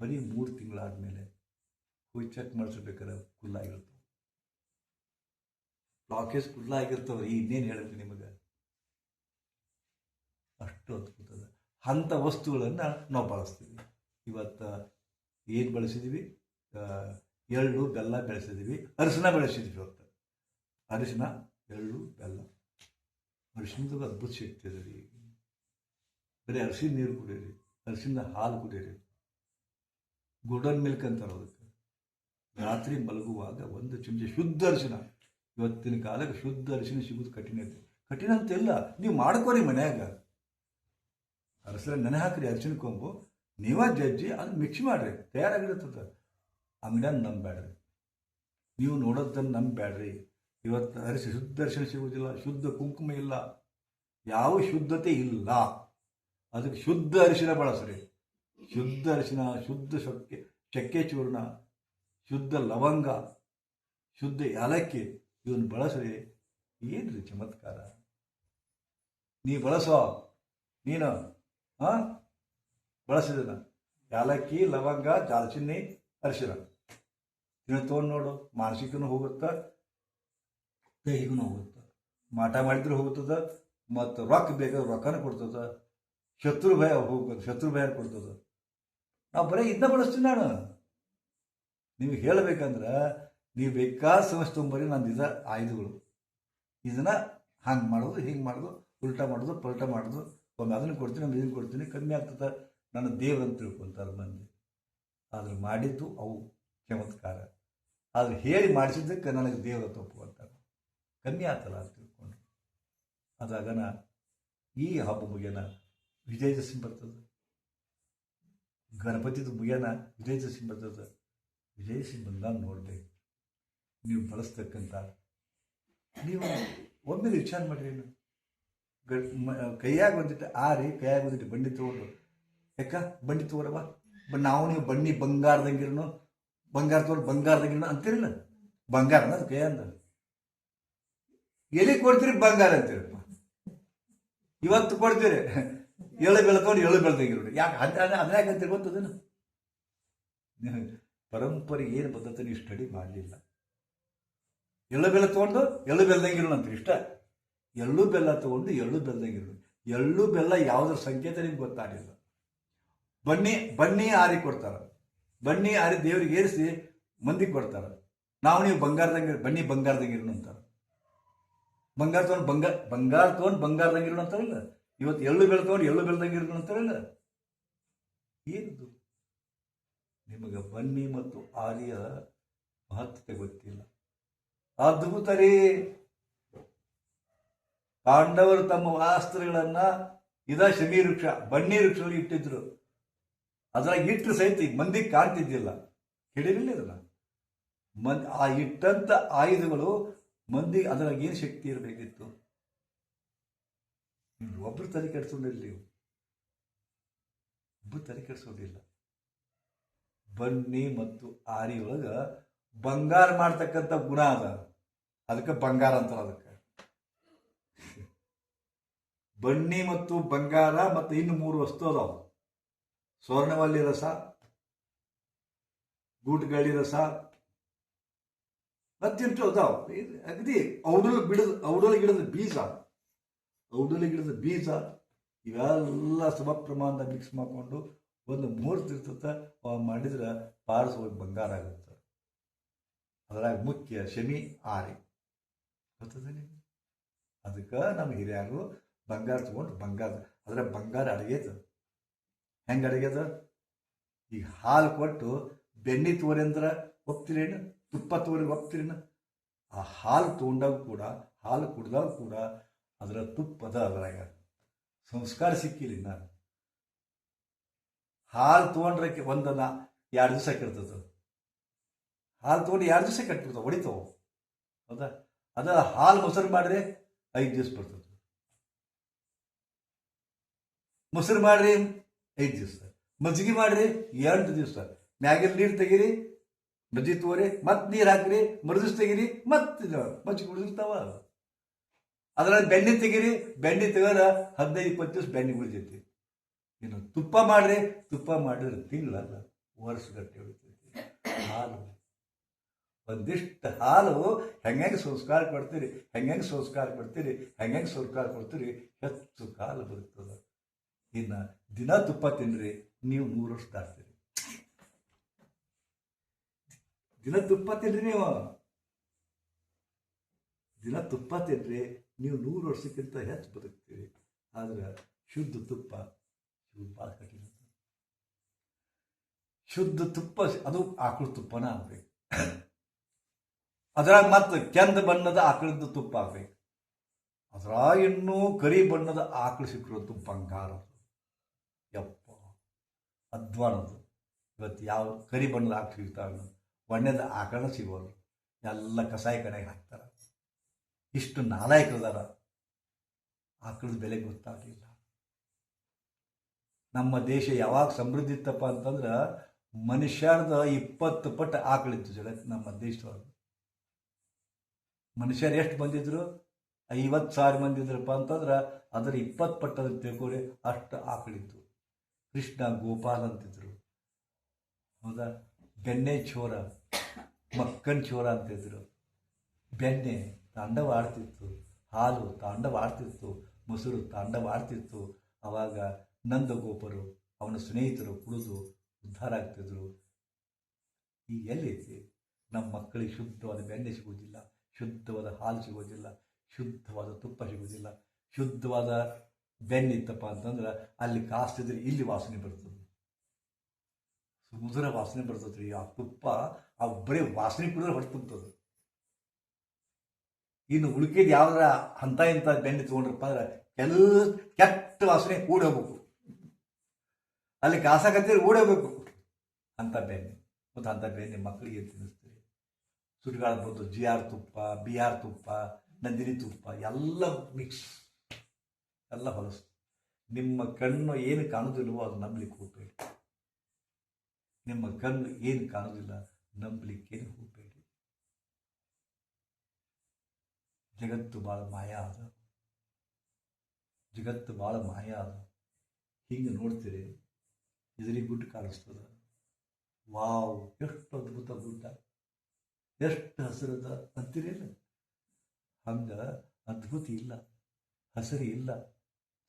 ಬರೀ 3 ತಿಂಗಳಾದಮೇಲೆ ಹೋಗಿ ಚೆಕ್ ಮಾಡಿಸ್ಬೇಕಾರೆ ಕುಲ್ಲಾಗಿರ್ತವೆ. ಬ್ಲಾಕೇಜ್ ಕುಲ್ಲಾಗಿರ್ತವ್ರಿ. ಇನ್ನೇನು ಹೇಳ್ತೀನಿ ನಿಮಗೆ, ಅಷ್ಟು ಅದ್ಭುತದ ಅಂಥ ವಸ್ತುಗಳನ್ನು ನಾವು ಬಳಸ್ತೀವಿ. ಇವತ್ತು ಏನು ಬಳಸಿದ್ದೀವಿ? ಎಳ್ಳು ಬೆಲ್ಲ ಬೆಳೆಸಿದ್ದೀವಿ, ಅರಿಶಿನ ಬೆಳೆಸಿದ್ವಿ. ಇವತ್ತು ಅರಿಶಿನ, ಎಳ್ಳು, ಬೆಲ್ಲ. ಅರಿಶಿನದಾಗ ಅದ್ಭುತ ಶಕ್ತಿ ಇದೆ ರೀ. ಬರೀ ಅರಿಶಿನ ನೀರು ಕುಡೀರಿ, ಅರಿಶಿನ ಹಾಲು ಕುಡೀರಿ. ಗೋಲ್ಡನ್ ಮಿಲ್ಕ್ ಅಂತಾರೆ ಅದಕ್ಕೆ. ರಾತ್ರಿ ಮಲಗುವಾಗ 1 ಚಮಚ ಶುದ್ಧ ಅರಿಶಿನ. ಇವತ್ತಿನ ಕಾಲಕ್ಕೆ ಶುದ್ಧ ಅರಿಶಿನ ಸಿಗೋದು ಕಠಿಣ ಐತೆ. ಕಠಿಣ ಅಂತೆಲ್ಲ, ನೀವು ಮಾಡ್ಕೋರಿ ಮನ್ಯಾಗ. ಅರಸರ ನೆನೆ ಹಾಕ್ರಿ ಅರಿಶಿನ ಕೊಂಬು, ನೀವೇ ಜಜ್ಜಿ ಅದು ಮಿಕ್ಸ್ ಮಾಡಿರಿ, ತಯಾರಾಗಿರ್ತದೆ. ಅಂಗಡಿಯಾಗ ನಂಬೇಡ್ರಿ, ನೀವು ನೋಡೋದನ್ನು ನಂಬೇಡ್ರಿ. ಇವತ್ತು ಶುದ್ಧ ಅರಿಶಿನ ಸಿಗೋದಿಲ್ಲ, ಶುದ್ಧ ಕುಂಕುಮ ಇಲ್ಲ, ಯಾವ ಶುದ್ಧತೆ ಇಲ್ಲ. ಅದಕ್ಕೆ ಶುದ್ಧ ಅರಿಶಿನ ಬಳಸ್ರಿ. ಶುದ್ಧ ಅರಿಶಿನ, ಶುದ್ಧ ಚಕ್ಕೆ ಚೂರ್ಣ, ಶುದ್ಧ ಲವಂಗ, ಶುದ್ಧ ಏಲಕ್ಕಿ ಇವನ್ನ ಬಳಸ್ರಿ. ಏನ್ರಿ ಚಮತ್ಕಾರ! ನೀ ಬಳಸೋ, ನೀನು ಬಳಸಿದ ಏಲಕ್ಕಿ, ಲವಂಗ, ದಾಲ್ಚಿನ್ನಿ, ಅರಿಶಿನ ಇದನ್ನು ತೊಗೊಂಡು ನೋಡು. ಮಾನಸಿಕನೂ ಹೋಗುತ್ತೆ, ದೈಹಿಕನೂ ಹೋಗುತ್ತೆ. ಮಾಟ ಮಾಡಿದ್ರು ಹೋಗ್ತದ, ಮತ್ತು ರೊಕ್ಕ ಬೇಕಾದ್ರೆ ರೊಕ್ಕನೂ ಕೊಡ್ತದ. ಶತ್ರು ಭಯ ಹೋಗ್ಬೇಕು, ಶತ್ರು ಭಯ ಕೊಡ್ತದ. ನಾವು ಬರೀ ಇದನ್ನ ಬಳಸ್ತೀನಿ ನಾನು. ನೀವು ಹೇಳಬೇಕಂದ್ರೆ ನೀವು ಬೇಕಾದ ಸಮಸ್ಯೆ ತೊಗೊಂಬರಿ, ನಂದು ಇದ ಆಯುಧಗಳು. ಇದನ್ನು ಹಂಗೆ ಮಾಡೋದು, ಹಿಂಗೆ ಮಾಡೋದು, ಉಲ್ಟಾ ಮಾಡೋದು, ಪಲ್ಟಾ ಮಾಡೋದು. ಒಮ್ಮೆ ಅದನ್ನು ಕೊಡ್ತೀನಿ, ಒಮ್ಮೆ ಇದನ್ನು ಕೊಡ್ತೀನಿ, ಕಮ್ಮಿ ಆಗ್ತದೆ. ನನ್ನ ದೇವ್ರು ಅಂತ ತಿಳ್ಕೊತಾರೆ ಮಂದಿ. ಆದ್ರೆ ಮಾಡಿದ್ದು ಅವು ಚಮತ್ಕಾರ. ಆದ್ರೆ ಹೇಳಿ ಮಾಡಿಸಿದ್ದಕ್ಕೆ ನನಗೆ ದೇವರ ತಪ್ಪು ಅಂತಾರೆ. ಕಮ್ಮಿ ಆಗ್ತಲ್ಲ ಅಂತ ತಿಳ್ಕೊಂಡು. ಅದಾಗನ ಈ ಹಬ್ಬ ಮುಗಿಯನ ವಿಜಯದಶಮಿ ಬರ್ತದೆ. ಗಣಪತಿದು ಮುಗಿಯನ ವಿಜಯದಶಮಿ ಬರ್ತದೆ. ವಿಜಯದಶಮಿ ಬಂದಾಗ ನೋಡ್ಬೇಕು ನೀವು ಬಳಸ್ತಕ್ಕಂಥ. ನೀವು ಒಮ್ಮೆ ವಿಚಾರ ಮಾಡಿರಿ. ಕೈಯಾಗ ಬಂದಿಟ್ಟು ಆರಿ, ಕೈಯಾಗ ಬಂದಿಟ್ಟು ಬಂಡಿ ತೊಗೊಂಡು, ಯಾಕ ಬಂಡಿ ತೊಗೊರವ, ನಾವು ನೀವು ಬನ್ನಿ ಬಂಗಾರದಂಗಿರನು, ಬಂಗಾರ ತೊಗೊಂಡು ಬಂಗಾರದಂಗಿರನು ಅಂತೀರಿಲ್ಲ. ಬಂಗಾರ ಅನ್ನೋದು ಕೈ ಅಂದ. ಎಲ್ಲಿ ಕೊಡ್ತೀರಿ? ಬಂಗಾರ ಅಂತೀರಪ್ಪ. ಇವತ್ತು ಕೊಡ್ತೀರಿ ಎಳ್ಳು ಬೆಳೆ ತೊಗೊಂಡು ಎಳ್ಳು ಬೆಳೆದಂಗಿರೋದು. ಯಾಕೆ ಅದ್ರಾಗ ಅಂತೀರಿ ಗೊತ್ತದನ್ನು? ಪರಂಪರೆ ಏನು ಪದ್ಧತಿ ನೀವು ಸ್ಟಡಿ ಮಾಡಲಿಲ್ಲ. ಎಳ್ಳು ಬೆಲ್ಲ ತೊಗೊಂಡು ಎಳ್ಳು ಬೆಲ್ದಂಗಿರೋಣ ಅಂತೀರಿ ಇಷ್ಟ. ಎಳ್ಳು ಬೆಲ್ಲ ತೊಗೊಂಡು ಎಳ್ಳು ಬೆಲ್ದಂಗಿರೋದು. ಎಳ್ಳು ಬೆಲ್ಲ ಯಾವುದ್ರ ಸಂಕೇತ ನಿಮ್ಗೆ ಗೊತ್ತಾಗಲಿಲ್ಲ. ಬನ್ನಿ ಆರಿ ಕೊಡ್ತಾರೆ. ಬನ್ನಿ ಆರಿ ದೇವ್ರಿಗೆ ಏರಿಸಿ ಮಂದಿಗೆ ಕೊಡ್ತಾರೆ. ನಾವು ನೀವು ಬನ್ನಿ ಬಂಗಾರದಂಗಿರೋಣ ಅಂತಾರೆ. ಬಂಗಾರ ತೊಗೊಂಡು ಬಂಗಾರದಂಗಿರೋಣ ಅಂತಾರಲ್ಲ. ಇವತ್ತು ಎಳ್ಳು ಬೆಲ್ಲ ತೊಗೊಂಡು ಎಳ್ಳು ಬೆಲ್ದಂಗಿರೋಣ ಅಂತಾರಲ್ಲ. ಏನದು? ನಿಮಗೆ ಬನ್ನಿ ಮತ್ತು ಆರಿಯ ಮಹತ್ವತೆ ಗೊತ್ತಿಲ್ಲ. ಅದ್ಭುತ ರೀ. ಪಾಂಡವರು ತಮ್ಮ ವಾಸ್ತ್ರಗಳನ್ನ ಶಮಿ ವೃಕ್ಷ, ಬನ್ನಿ ವೃಕ್ಷದಲ್ಲಿ ಇಟ್ಟಿದ್ರು. ಅದ್ರಾಗ ಇಟ್ಟು ಸಹಿತ ಮಂದಿಗೆ ಕಾಣ್ತಿದ್ದಿಲ್ಲ. ಕೇಳಿರಲಿಲ್ಲ ಅದನ್ನ. ಆ ಇಟ್ಟಂತ ಆಯುಧಗಳು ಮಂದಿ ಅದ್ರಾಗ ಏನು ಶಕ್ತಿ ಇರಬೇಕಿತ್ತು? ಒಬ್ರು ತಲೆ ಕೆಡಿಸ್ಕೊಂಡಿಲ್ಲ. ನೀವು ಒಬ್ರು ತಲೆ ಕೆಡಿಸೋದಿಲ್ಲ. ಬನ್ನಿ ಮತ್ತು ಆರಿಯೊಳಗ ಬಂಗಾರ ಮಾಡ್ತಕ್ಕಂಥ ಗುಣ ಅದ. ಅದಕ್ಕೆ ಬಂಗಾರ ಅಂತಾರ. ಅದಕ್ಕೆ ಬನ್ನಿ ಮತ್ತು ಬಂಗಾರ ಮತ್ತು ಇನ್ನು 3 ವಸ್ತು ಅದಾವ. ಸ್ವರ್ಣವಲ್ಲಿ ರಸ, ಗೂಟಗಳಿ ರಸ, ಮತ್ತಿಷ್ಟು ಅದಾವ. ಅಗದಿ ಔಡಲ ಗಿಡದ ಬೀಜ ಇವೆಲ್ಲ ಸಮ ಪ್ರಮಾಣದಾಗ ಮಿಕ್ಸ್ ಮಾಡಿಕೊಂಡು ಒಂದು ಮುಹೂರ್ತ ಇರ್ತದೆ. ಮಾಡಿದ್ರೆ ಪಾರಸ್ ಹೋಗಿ ಬಂಗಾರ ಆಗುತ್ತೆ. ಅದ್ರಾಗ ಮುಖ್ಯ ಶಮಿ ಆರಿ ಗೊತ್ತದೆ ನಿಮ್ಗೆ. ಅದಕ್ಕೆ ನಮ್ಮ ಹಿರಿಯರು ಬಂಗಾರ ತಗೊಂಡು ಅದ್ರ ಬಂಗಾರ ಅಡಗ್ಯದ. ಹೆಂಗೆ ಅಡಗ್ಯದ? ಈಗ ಹಾಲು ಕೊಟ್ಟು ಬೆಣ್ಣೆ ತೋರಿ ಅಂದ್ರೆ ಒಪ್ತಿರೇನು? ತುಪ್ಪ ತೋರಿ ಒಪ್ತಿರೇನು? ಆ ಹಾಲು ತೊಗೊಂಡಾಗ ಕೂಡ, ಹಾಲು ಕುಡ್ದಾಗ ಕೂಡ ಅದರ ತುಪ್ಪದ ಅದ್ರಾಗ ಸಂಸ್ಕಾರ ಸಿಕ್ಕಿಲ್ಲ. ನಾನು ಹಾಲು ತೊಗೊಂಡ್ರೆ 1-2 ದಿವಸ ಕೆಡ್ತದ. ಹಾಲು ತೊಗೊಂಡು 2 ದಿವಸ ಕೆಟ್ಬಿಡ್ತಾವ, ಹೊಡಿತಾವ. ಹೌದಾ? ಅದ ಹಾಲು ಮೊಸರು ಮಾಡಿದ್ರೆ 5 ದಿವಸ ಬರ್ತದೆ. ಮೊಸರು ಮಾಡ್ರಿ 5 ದಿವಸ, ಮಜ್ಜಿಗೆ ಮಾಡ್ರಿ 8 ದಿವಸ, ಮ್ಯಾಗಿನ ನೀರು ತೆಗೀರಿ ಮಜ್ಜಿ ತೋರಿ ಮತ್ತೆ ನೀರು ಹಾಕ್ರಿ, ಮರುದಿವ್ಸ ತೆಗೀರಿ, ಮತ್ತೆ ಮಜ್ಜಿಗೆ ಉಳಿದಿರ್ತಾವ. ಅದ್ರಲ್ಲಿ ಬೆಣ್ಣೆ ತೆಗೀರಿ, ಬೆಣ್ಣೆ ತೆಗೆದ 15-20 ದಿವಸ ಬೆಣ್ಣೆ ಉಳಿತೈತಿ. ಇನ್ನು ತುಪ್ಪ ಮಾಡ್ರಿ, ತುಪ್ಪ ಮಾಡಿದ್ರೆ ತಿಂಗಳಲ್ಲ, ವರ್ಷಗಟ್ಟೆ ಉಳಿತೈತಿ. ಹಾಲು, ಒಂದಿಷ್ಟು ಹಾಲು ಹೆಂಗೆ ಸಂಸ್ಕಾರ ಕೊಡ್ತೀರಿ, ಹೆಂಗೆ ಸಂಸ್ಕಾರ ಕೊಡ್ತೀರಿ, ಹೆಂಗೆ ಸಂಸ್ಕಾರ ಕೊಡ್ತೀರಿ, ಹೆಚ್ಚು ಕಾಲ ಬರುತ್ತದ. ಇನ್ನು ದಿನ ತುಪ್ಪ ತಿನ್ರಿ, ನೀವು 100 ವರ್ಷ ದಾಟ್ತೀರಿ. ದಿನ ತುಪ್ಪ ತಿನ್ರಿ, ದಿನ ತುಪ್ಪ ತಿನ್ರಿ, ನೀವು 100 ವರ್ಷಕ್ಕಿಂತ ಹೆಚ್ಚು ಬದುಕ್ತೀರಿ. ಆದ್ರೆ ಶುದ್ಧ ತುಪ್ಪ ಭಾಳ ಕಠಿಣ. ಶುದ್ಧ ತುಪ್ಪ ಅದು ಆಕಳ ತುಪ್ಪನ ಆಗ್ಬೇಕು. ಅದ್ರಾಗ ಮತ್ತೆ ಕೆಂದ ಬಣ್ಣದ ಆಕಳದ ತುಪ್ಪ ಆಗ್ಬೇಕು. ಅದ್ರಾಗ ಇನ್ನೂ ಕರಿ ಬಣ್ಣದ ಆಕಳು ಸಿಕ್ಕಿರೋದು ಬಂಗಾರ. ಯಪ್ಪ, ಅಧ್ವಾನದು. ಇವತ್ತು ಯಾವ ಕರಿ ಬಣ್ಣದ ಆಕಳು ಸಿಗ್ತಾವ, ಬಣ್ಣದ ಆಕಳ ಸಿಗೋರು, ಎಲ್ಲ ಕಸಾಯಿ ಕಡೆಗೆ ಹಾಕ್ತಾರ. ಇಷ್ಟು ನಾಲಾಯಕದಾರ, ಆಕಳದ ಬೆಲೆ ಗೊತ್ತಾಗಲಿಲ್ಲ. ನಮ್ಮ ದೇಶ ಯಾವಾಗ ಸಮೃದ್ಧಿ ಇತ್ತಪ್ಪ ಅಂತಂದ್ರೆ ಮನುಷ್ಯರದ 20 ಪಟ್ಟು ಆಕಳಿತ್ತು ಜಗತ್ತು ನಮ್ಮ ದೇಶದೊಳಗೆ. ಮನುಷ್ಯರು ಎಷ್ಟು ಬಂದಿದ್ರು? 50,000 ಮಂದಿ ಇದ್ರಪ್ಪ ಅಂತಂದ್ರೆ ಅದರ 20 ಪಟ್ಟು ಅಂತ ತಿಳ್ಕೊರಿ, ಅಷ್ಟು ಆಕಳಿತ್ತು. ಕೃಷ್ಣ ಗೋಪಾಲ್ ಅಂತಿದ್ರು, ಹೌದಾ? ಬೆಣ್ಣೆ ಚೋರ, ಮಕ್ಕನ್ ಚೋರ ಅಂತಿದ್ರು. ಬೆಣ್ಣೆ ತಾಂಡವ ಆಡ್ತಿತ್ತು, ಹಾಲು ತಾಂಡವ ಆಡ್ತಿತ್ತು, ಮೊಸರು ತಾಂಡವ ಆಡ್ತಿತ್ತು. ಅವಾಗ ನಂದಗೋಪರು ಅವನ ಸ್ನೇಹಿತರು ಕುಡಿದು ಉದ್ಧಾರ ಆಗ್ತಿದ್ರು. ಈಗ ಎಲ್ಲೈತಿ? ನಮ್ಮ ಮಕ್ಕಳಿಗೆ ಶುದ್ಧವಾದ ಬೆಣ್ಣೆ ಸಿಗೋದಿಲ್ಲ, ಶುದ್ಧವಾದ ಹಾಲು ಸಿಗೋದಿಲ್ಲ, ಶುದ್ಧವಾದ ತುಪ್ಪ ಸಿಗೋದಿಲ್ಲ. ಶುದ್ಧವಾದ ಬೆಣ್ಣೆ ಇತ್ತಪ್ಪ ಅಂತಂದ್ರೆ ಅಲ್ಲಿ ಕಾಸ್ತಿದ್ರೆ ಇಲ್ಲಿ ವಾಸನೆ ಬರ್ತದೆ, ಸುಮಧುರ ವಾಸನೆ ಬರ್ತದ್ರಿ. ಆ ತುಪ್ಪ ಆ ಬರೀ ವಾಸನೆ ಕುಡಿದ್ರೆ ಹೊಟ್ಟೆ ತುಂಬತದೆ. ಇನ್ನು ಉಳ್ಕಿದ ಯಾವ್ದಾರ ಅಂತ ಇಂಥ ಬೆಣ್ಣೆ ತೊಗೊಂಡ್ರಪ್ಪ ಅಂದ್ರೆ ಕೆಟ್ಟ ವಾಸನೆ ಓಡಿ ಹೋಗ್ಬೇಕು, ಅಲ್ಲಿ ಕಾಸಾಕತ್ತೀರಿ ಓಡಿ ಹೋಗ್ಬೇಕು ಅಂತ ಬೆಣ್ಣೆ. ಮತ್ತು ಅಂಥ ಬೆಣ್ಣೆ ಮಕ್ಕಳಿಗೆ ತಿನ್ನಿಸ್ತೀರಿ. ಸುಟ್ಗಾಳ ಬಂದು GR ತುಪ್ಪ, BR ತುಪ್ಪ, ನಂದಿನಿ ತುಪ್ಪ ಎಲ್ಲ ಮಿಕ್ಸ್, ಎಲ್ಲ ಹೊಲಸು. ನಿಮ್ಮ ಕಣ್ಣು ಏನು ಕಾಣೋದಿಲ್ವೋ ಅದು ನಂಬಲಿಕ್ಕೆ ಹೋಗಬೇಡಿ. ನಿಮ್ಮ ಕಣ್ಣು ಏನು ಕಾಣೋದಿಲ್ಲ ನಂಬಲಿಕ್ಕೇನು ಹೋಗಬೇಡಿ. ಜಗತ್ತು ಭಾಳ ಮಾಯ ಅದ, ಜಗತ್ತು ಭಾಳ ಮಾಯ ಅದ. ಹಿಂಗೆ ನೋಡ್ತೀರಿ, ಇದರಿಗೆ ಗುಡ್ಡ ಕಾಣಿಸ್ತದ. ವಾವ್, ಎಷ್ಟು ಅದ್ಭುತ ಗುಡ್ಡ, ಎಷ್ಟು ಹಸಿರದ ಅಂತೀರಿಲ್ಲ. ಹಂಗೆ ಅದ್ಭುತ ಇಲ್ಲ, ಹಸಿರು ಇಲ್ಲ,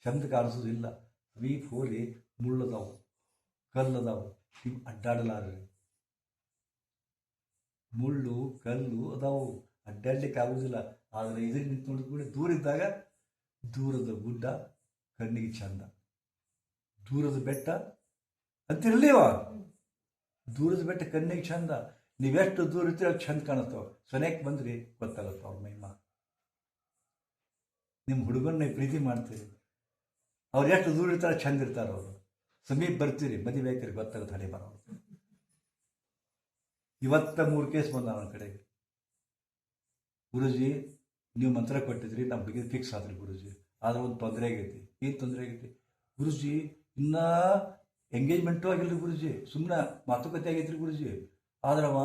ಚಂದ ಕಾಣಿಸೋದಿಲ್ಲ. ಸಮೀಪ ಹೋಗಿ ಮುಳ್ಳದಾವು, ಕಲ್ಲದಾವು, ನೀವು ಅಡ್ಡಾಡಲಾರ್ರಿ. ಮುಳ್ಳು ಕಲ್ಲು ಅದಾವು, ಅಡ್ಡಾಡ್ಲಿಕ್ಕೆ ಆಗೋದಿಲ್ಲ. ಆದರೆ ಇದರಿಂದ ನಿಂತು ನೋಡಿದ ಕೂಡ ದೂರ ಇದ್ದಾಗ ದೂರದ ಗುಡ್ಡ ಕಣ್ಣಿಗೆ ಚಂದ, ದೂರದ ಬೆಟ್ಟ ಅಂತಿರಲಿವ, ದೂರದ ಬೆಟ್ಟ ಕಣ್ಣಿಗೆ ಚಂದ. ನೀವೆಷ್ಟು ದೂರ ಇರ್ತೀರ ಚಂದ ಕಾಣಿಸ್ತಾವ. ಸೊನೆಗೆ ಬಂದ್ರಿ ಗೊತ್ತಾಗತ್ತ ಅವ್ರ ಮೈಮ. ನಿಮ್ಮ ಹುಡುಗನ್ನ ಪ್ರೀತಿ ಮಾಡ್ತೀರಿ, ಅವ್ರು ಎಷ್ಟು ದೂರ ಇರ್ತಾರೆ ಚಂದ ಇರ್ತಾರೆ. ಅವರು ಸಮೀಪ ಬರ್ತೀರಿ, ಮದುವೆ ಆಯ್ತೀರಿ, ಗೊತ್ತಾಗುತ್ತೆ ಹಣೆ ಬರೋದು. ಇವತ್ತ 3 ಕೇಸ್ ಬಂದ ಅವನ ಕಡೆಗೆ. ಗುರುಜಿ ನೀವು ಮಂತ್ರ ಕೊಟ್ಟಿದ್ರಿ, ನಮ್ಮ ಹುಡುಗಿ ಫಿಕ್ಸ್ ಆದ್ರಿ ಗುರುಜಿ. ಆದ್ರೆ ಒಂದು ತೊಂದರೆ ಆಗೈತಿ. ಏನು ತೊಂದರೆ ಆಗೈತಿ ಗುರುಜಿ? ಇನ್ನೂ ಎಂಗೇಜ್ಮೆಂಟು ಆಗಿಲ್ರಿ ಗುರುಜಿ, ಸುಮ್ಮನೆ ಮಾತುಕತೆ ಆಗೈತ್ರಿ ಗುರುಜಿ. ಆದ್ರೆ ಅವ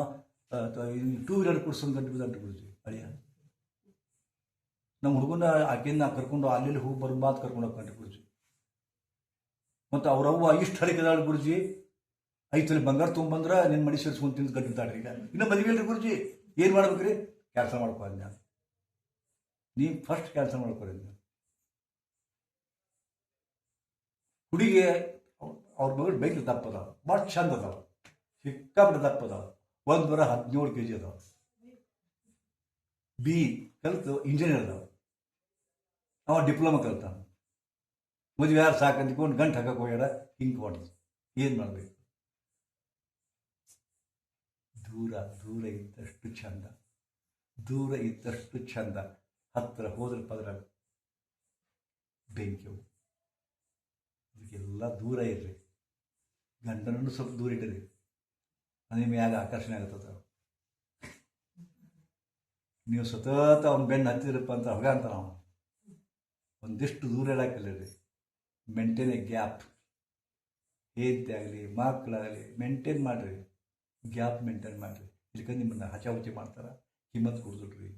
2 ವೀಲರ್ ಕೊಡ್ಸೋದು ಗಂಟು ಬಿದ್ದಂಟ್ರಿ ಗುರುಜಿ. ಅಳಿಯ ನಮ್ಮ ಹುಡುಗನ ಆಕೆಯನ್ನ ಕರ್ಕೊಂಡು ಅಲ್ಲಿ ಹೋಗಿ ಬರೋ ಮಾತು ಕರ್ಕೊಂಡು ಹೋಗ್ಕೊಂಡ್ರಿ ಗುರುಜಿ. ಮತ್ತು ಅವ್ರವ್ವ ಇಷ್ಟು ಹರಿಕದಾಳ ಗುರುಜಿ, 5 ತೊಲೆ ಬಂಗಾರ ತೊಗೊಂಬಂದ್ರೆ ನಿನ್ನ ಮಡಿ ಸೇರಿಸ್ಕೊಂಡು ತಿಂದು ಗಟ್ಟಿದ್ದಾಳ್ರಿ. ಈಗ ಇನ್ನೂ ಮದುವೆ ಇಲ್ರಿ ಗುರುಜಿ, ಏನು ಮಾಡ್ಬೇಕ್ರಿ? ಕೆಲಸ ಮಾಡ್ಕೊಂಡು ನಾನು ನೀವು ಫಸ್ಟ್ ಕೆಲಸ ಮಾಡ್ಕೊರಿ. ಹುಡುಗಿ ಅವ್ರ ಮಗಳು ಬೈಕ್ ದಪ್ಪ ಅದಾವ, ಭಾಳ ಚಂದ ಅದಾವ, ಸಿಕ್ಕಾಪಟ್ಟೆ ದಪ್ಪ ಅದಾವ. 117 kg ಅದಾವ. BE ಕಲಿತು ಇಂಜಿನಿಯರ್ ಅದಾವ. ಅವ ಡಿಪ್ಲೊಮಾ ಕಲಿತಾನ. ಮದುವೆ ಯಾರು ಸಾಕಂದ್ಕೊಂಡು ಗಂಟು ಹಾಕಕ್ಕೆ ಹೋಗ್ಯಾರ. ಹಿಂಗೆ ಹೊಡೆದು ಏನು ಮಾಡಬೇಕು? ದೂರ ದೂರ ಇದ್ದಷ್ಟು ಚಂದ, ದೂರ ಇದ್ದಷ್ಟು ಚಂದ. ಹತ್ತಿರ ಹೋದ್ರ ಪದ್ರ ಬೆಂಕಿಯವು. ಅದಕ್ಕೆಲ್ಲ ದೂರ ಇರ್ರಿ. ಗಂಡನನ್ನು ಸ್ವಲ್ಪ ದೂರ ಇಡ್ರಿ, ನಿಮಗೆ ಯಾಗ ಆಕರ್ಷಣೆ ಆಗತ್ತದ. ನೀವು ಸತತ ಅವ್ನ ಬೆನ್ನು ಹತ್ತಿರಪ್ಪ ಅಂತ ಹೊಗ ಅಂತ ನಾವು ಒಂದಿಷ್ಟು ದೂರ ಇಡಾಕಿಲ್ಲರಿ. Maintain a gap. ಹೇಂತೆ ಆಗಲಿ ಮಕ್ಕಳಾಗಲಿ ಮೇಂಟೈನ್ ಮಾಡಿರಿ, ಗ್ಯಾಪ್ ಮೇಂಟೈನ್ ಮಾಡಿರಿ. ಇದಕ್ಕೆ ನಿಮ್ಮನ್ನ ಹಚಾಹುಚಿ ಮಾಡ್ತಾರ. ಹಿಮ್ಮತ್ ಕೊಡ್ದಿಲ್ರಿ,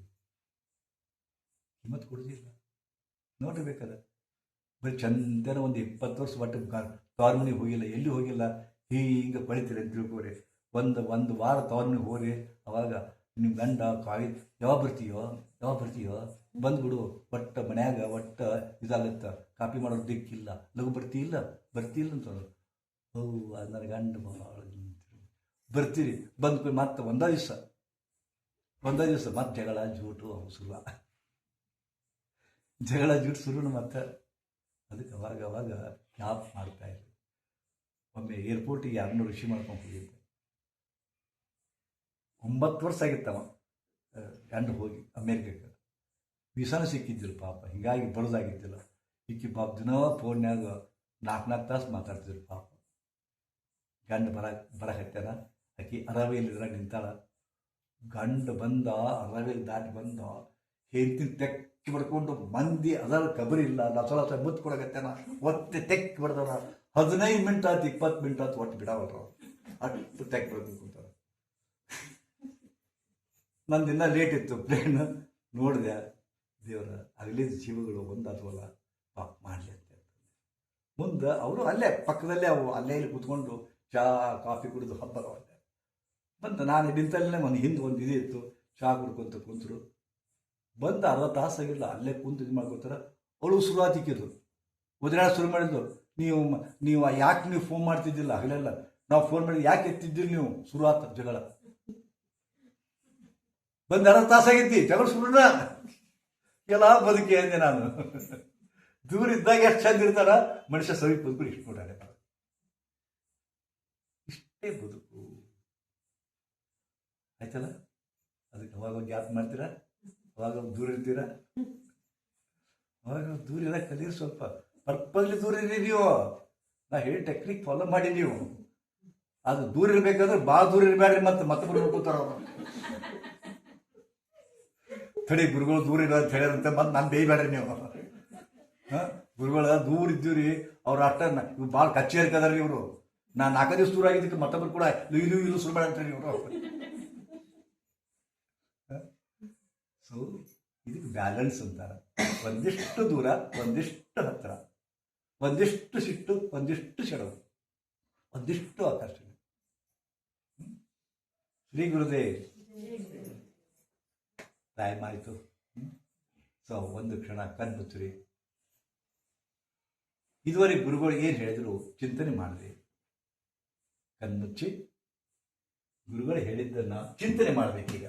ಹಿಮ್ಮತ್ ಕೊಡೋದಿಲ್ಲ ನೋಡ್ರಿ. ಬೇಕಾದ್ರೆ ಬರೀ ಚಂದನ ಒಂದು 20 ವರ್ಷ ಒಟ್ಟು ತವ್ರ ಮನೆಗೆ ಹೋಗಿಲ್ಲ, ಎಲ್ಲಿ ಹೋಗಿಲ್ಲ, ಹೀಗೆ ಬೆಳಿತೀರಿ ಅಂತ ತಿಳ್ಕೊರಿ. ಒಂದು ವಾರ ತವ್ರ ಮನೆಗೆ ಹೋಗ್ರಿ. ಅವಾಗ ನಿಮ್ಮ ಗಂಡ ಕಾಯಿ ಯಾವಾಗ ಬರ್ತೀಯೋ ಬಂದ್ಬಿಡು, ಒಟ್ಟು ಮನ್ಯಾಗ ಒಟ್ಟು ಇದಾಗತ್ತ, ಕಾಪಿ ಮಾಡೋದು ದಿಕ್ಕಿಲ್ಲ, ಲಘು ಬರ್ತಿಲ್ಲ ಅಂತ ಅದು ನನ್ನ ಗಂಡ ಭಾಳ ಬರ್ತೀರಿ. ಬಂದು ಮತ್ತೆ ಒಂದೇ ದಿವಸ ಮತ್ತೆ ಜಗಳ ಜೂಟು ಶುರು ಮತ್ತೆ. ಅದಕ್ಕೆ ಅವಾಗ ಯಾಪ್ ಮಾಡ್ತಾ ಇದ್ರು. ಒಮ್ಮೆ ಏರ್ಪೋರ್ಟಿಗೆ 200 ರಿಸೀವ್ ಮಾಡ್ಕೊಂಡು ಹೋಗಿದ್ದೆ. 9 ವರ್ಷ ಆಗಿತ್ತವ ಗಂಡು ಹೋಗಿ ಅಮೇರಿಕಕ್ಕೆ. ವೀಸಾನು ಸಿಕ್ಕಿದ್ದಿಲ್ಲ ಪಾಪ, ಹೀಗಾಗಿ ಬರೋದಾಗಿದ್ದಿಲ್ಲ. ಈಕಿ ಪಾಪ ದಿನ ಫೋನ್ಯಾಗ 4 ತಾಸು ಮಾತಾಡ್ತಿದ್ರು ಪಾಪ. ಗಂಡು ಬರಕತ್ತಾನ, ಆಕಿ ಅರವೇಲಿದ್ರಾಗ ನಿಂತಾಳ. ಗಂಡು ಬಂದ, ಅರವೇಲಿ ದಾಟಿ ಬಂದ, ಹೆಂಡತಿನ ತೆಕ್ಕಿ ಬಡ್ಕೊಂಡು ಮಂದಿ ಅದರ ಕಬರಿ ಇಲ್ಲ, ಲಸ ಮುತ್ತು ಕೊಡಕತ್ತಾನ, ಒತ್ತೆ ತೆಕ್ಕಿ ಬಡ್ದಾನ. 15 ಮಿನಿಟ್ ಆಯ್ತು, 20 ಮಿನಿಟ್ ಆಯ್ತು, ಒಟ್ಟು ಬಿಡವಲ್ರು, ಅಷ್ಟು ತೆಕ್ಕಿ ಬಡ್ದು ಕುಂತಾರ. ನಂದು ಇನ್ನೂ ಲೇಟ್ ಇತ್ತು ಪ್ಲೇನ್. ನೋಡಿದೆ, ದೇವರ ಅಗಲಿದ ಜೀವಗಳು ಒಂದಾದ್ವಲ್ಲ, ಪಾಪ ಮಾಡಲಿ ಅಂತ. ಮುಂದೆ ಅವರು ಅಲ್ಲೇ ಪಕ್ಕದಲ್ಲೇ ಅಲ್ಲೇ ಇಲ್ಲಿ ಕೂತ್ಕೊಂಡು ಚಹಾ ಕಾಫಿ ಕುಡಿದು ಹಬ್ಬರವಲ್ಲೇ ಬಂದು. ನಾನು ನಿಂತಲ್ಲೇ ಹಿಂದೆ ಒಂದು ಇತ್ತು, ಚಹಾ ಕುಡ್ಕೊಂತ ಕುಂತರು. ಬಂದು 1/2 ತಾಸಾಗಿಲ್ಲ, ಅಲ್ಲೇ ಕುಂತು ಇದು ಮಾಡ್ಕೊತಾರ. ಅವಳು ಶುರುವಾತಿಕ್ಕಿದ್ರು, ಉದ್ರಾಡ ಶುರು ಮಾಡಿದ್ದು. ನೀವು ಯಾಕೆ ನೀವು ಫೋನ್ ಮಾಡ್ತಿದ್ದಿಲ್ಲ ಹಗಲೆಲ್ಲ, ನಾವು ಫೋನ್ ಮಾಡಿ ಯಾಕೆ ಎತ್ತಿದ್ದಿಲ್ಲ ನೀವು, ಶುರುವಾತ ಜಗಳ. ಬಂದು 1/2 ತಾಸಾಗಿದ್ದಿ, ಜಗಳ ಶುರುನ ಎಲ್ಲ ಬದುಕಿ ಅಂದೆ ನಾನು. ದೂರ ಇದ್ದಾಗ ಎಷ್ಟು ಚಂದ ಇರ್ತಾರ, ಮನುಷ್ಯ ಸವಿ ಬದುಕು ಇಷ್ಟು ನೋಡಾರೆ. ಇಷ್ಟೇ ಬದುಕು ಆಯ್ತಲ್ಲ. ಅದಕ್ಕೆ ಅವಾಗ ಗ್ಯಾಪ್ ಮಾಡ್ತೀರಾ, ಅವಾಗ ದೂರ ಇರ್ತೀರಾ. ಅವಾಗ ದೂರ ಇರ ಕಲೀರಿ, ಸ್ವಲ್ಪ ಪರ್ಪಸ್ಲಿ ದೂರ ಇರಿ ನೀವು. ನಾ ಹೇಳಿ ಟೆಕ್ನಿಕ್ ಫಾಲೋ ಮಾಡಿ ನೀವು. ಅದು ದೂರ ಇರ್ಬೇಕಾದ್ರೆ ಭಾಳ ದೂರ ಇರಬೇಡ್ರಿ, ಮತ್ತೊಬ್ಬರು ನೋಡ್ಕೋತಾರ ಅವರು. ತಡಿ ಗುರುಗಳು ದೂರ ಇರೋ ಅಂತ ಹೇಳ್ಯಾರಂತೆ, ಮತ್ತೆ ನಾನು ಬೇಯಬೇಡ್ರಿ ನೀವು. ಗುರುಗಳ ದೂರ ಇದ್ದೀವ್ರಿ, ಅವ್ರು ಅಷ್ಟ ಇವ್ರು ಭಾಳ ಕಚ್ಚೇರ್ಕದಾರ್ರಿ ಇವರು. ನಾನು 4 ದಿವಸ ದೂರ ಆಗಿದ್ದಕ್ಕೆ ಮತ್ತೊಬ್ಬರು ಕೂಡ ಇಲ್ಲೂ ಶುರು ಮಾಡಂತ್ರಿ ಇವರು. ಸೊ ಇದಕ್ಕೆ ಬ್ಯಾಲೆನ್ಸ್ ಅಂತಾರ. ಒಂದಿಷ್ಟು ದೂರ, ಒಂದಿಷ್ಟು ಹತ್ತಿರ, ಒಂದಿಷ್ಟು ಸಿಟ್ಟು, ಒಂದಿಷ್ಟು ಸೆಡವು, ಒಂದಿಷ್ಟು ಆಕರ್ಷಣೆ. ಶ್ರೀ ಗುರುದೇವ್ ಟೈಮ್ ಆಯಿತು. ಸೊ ಒಂದು ಕ್ಷಣ ಕಣ್ಮುಚ್ಚ್ರಿ. ಇದುವರೆಗೆ ಗುರುಗಳು ಏನು ಹೇಳಿದ್ರು ಚಿಂತನೆ ಮಾಡಿರಿ. ಕಣ್ಮುಚ್ಚಿ ಗುರುಗಳು ಹೇಳಿದ್ದನ್ನು ಚಿಂತನೆ ಮಾಡಬೇಕೀಗ.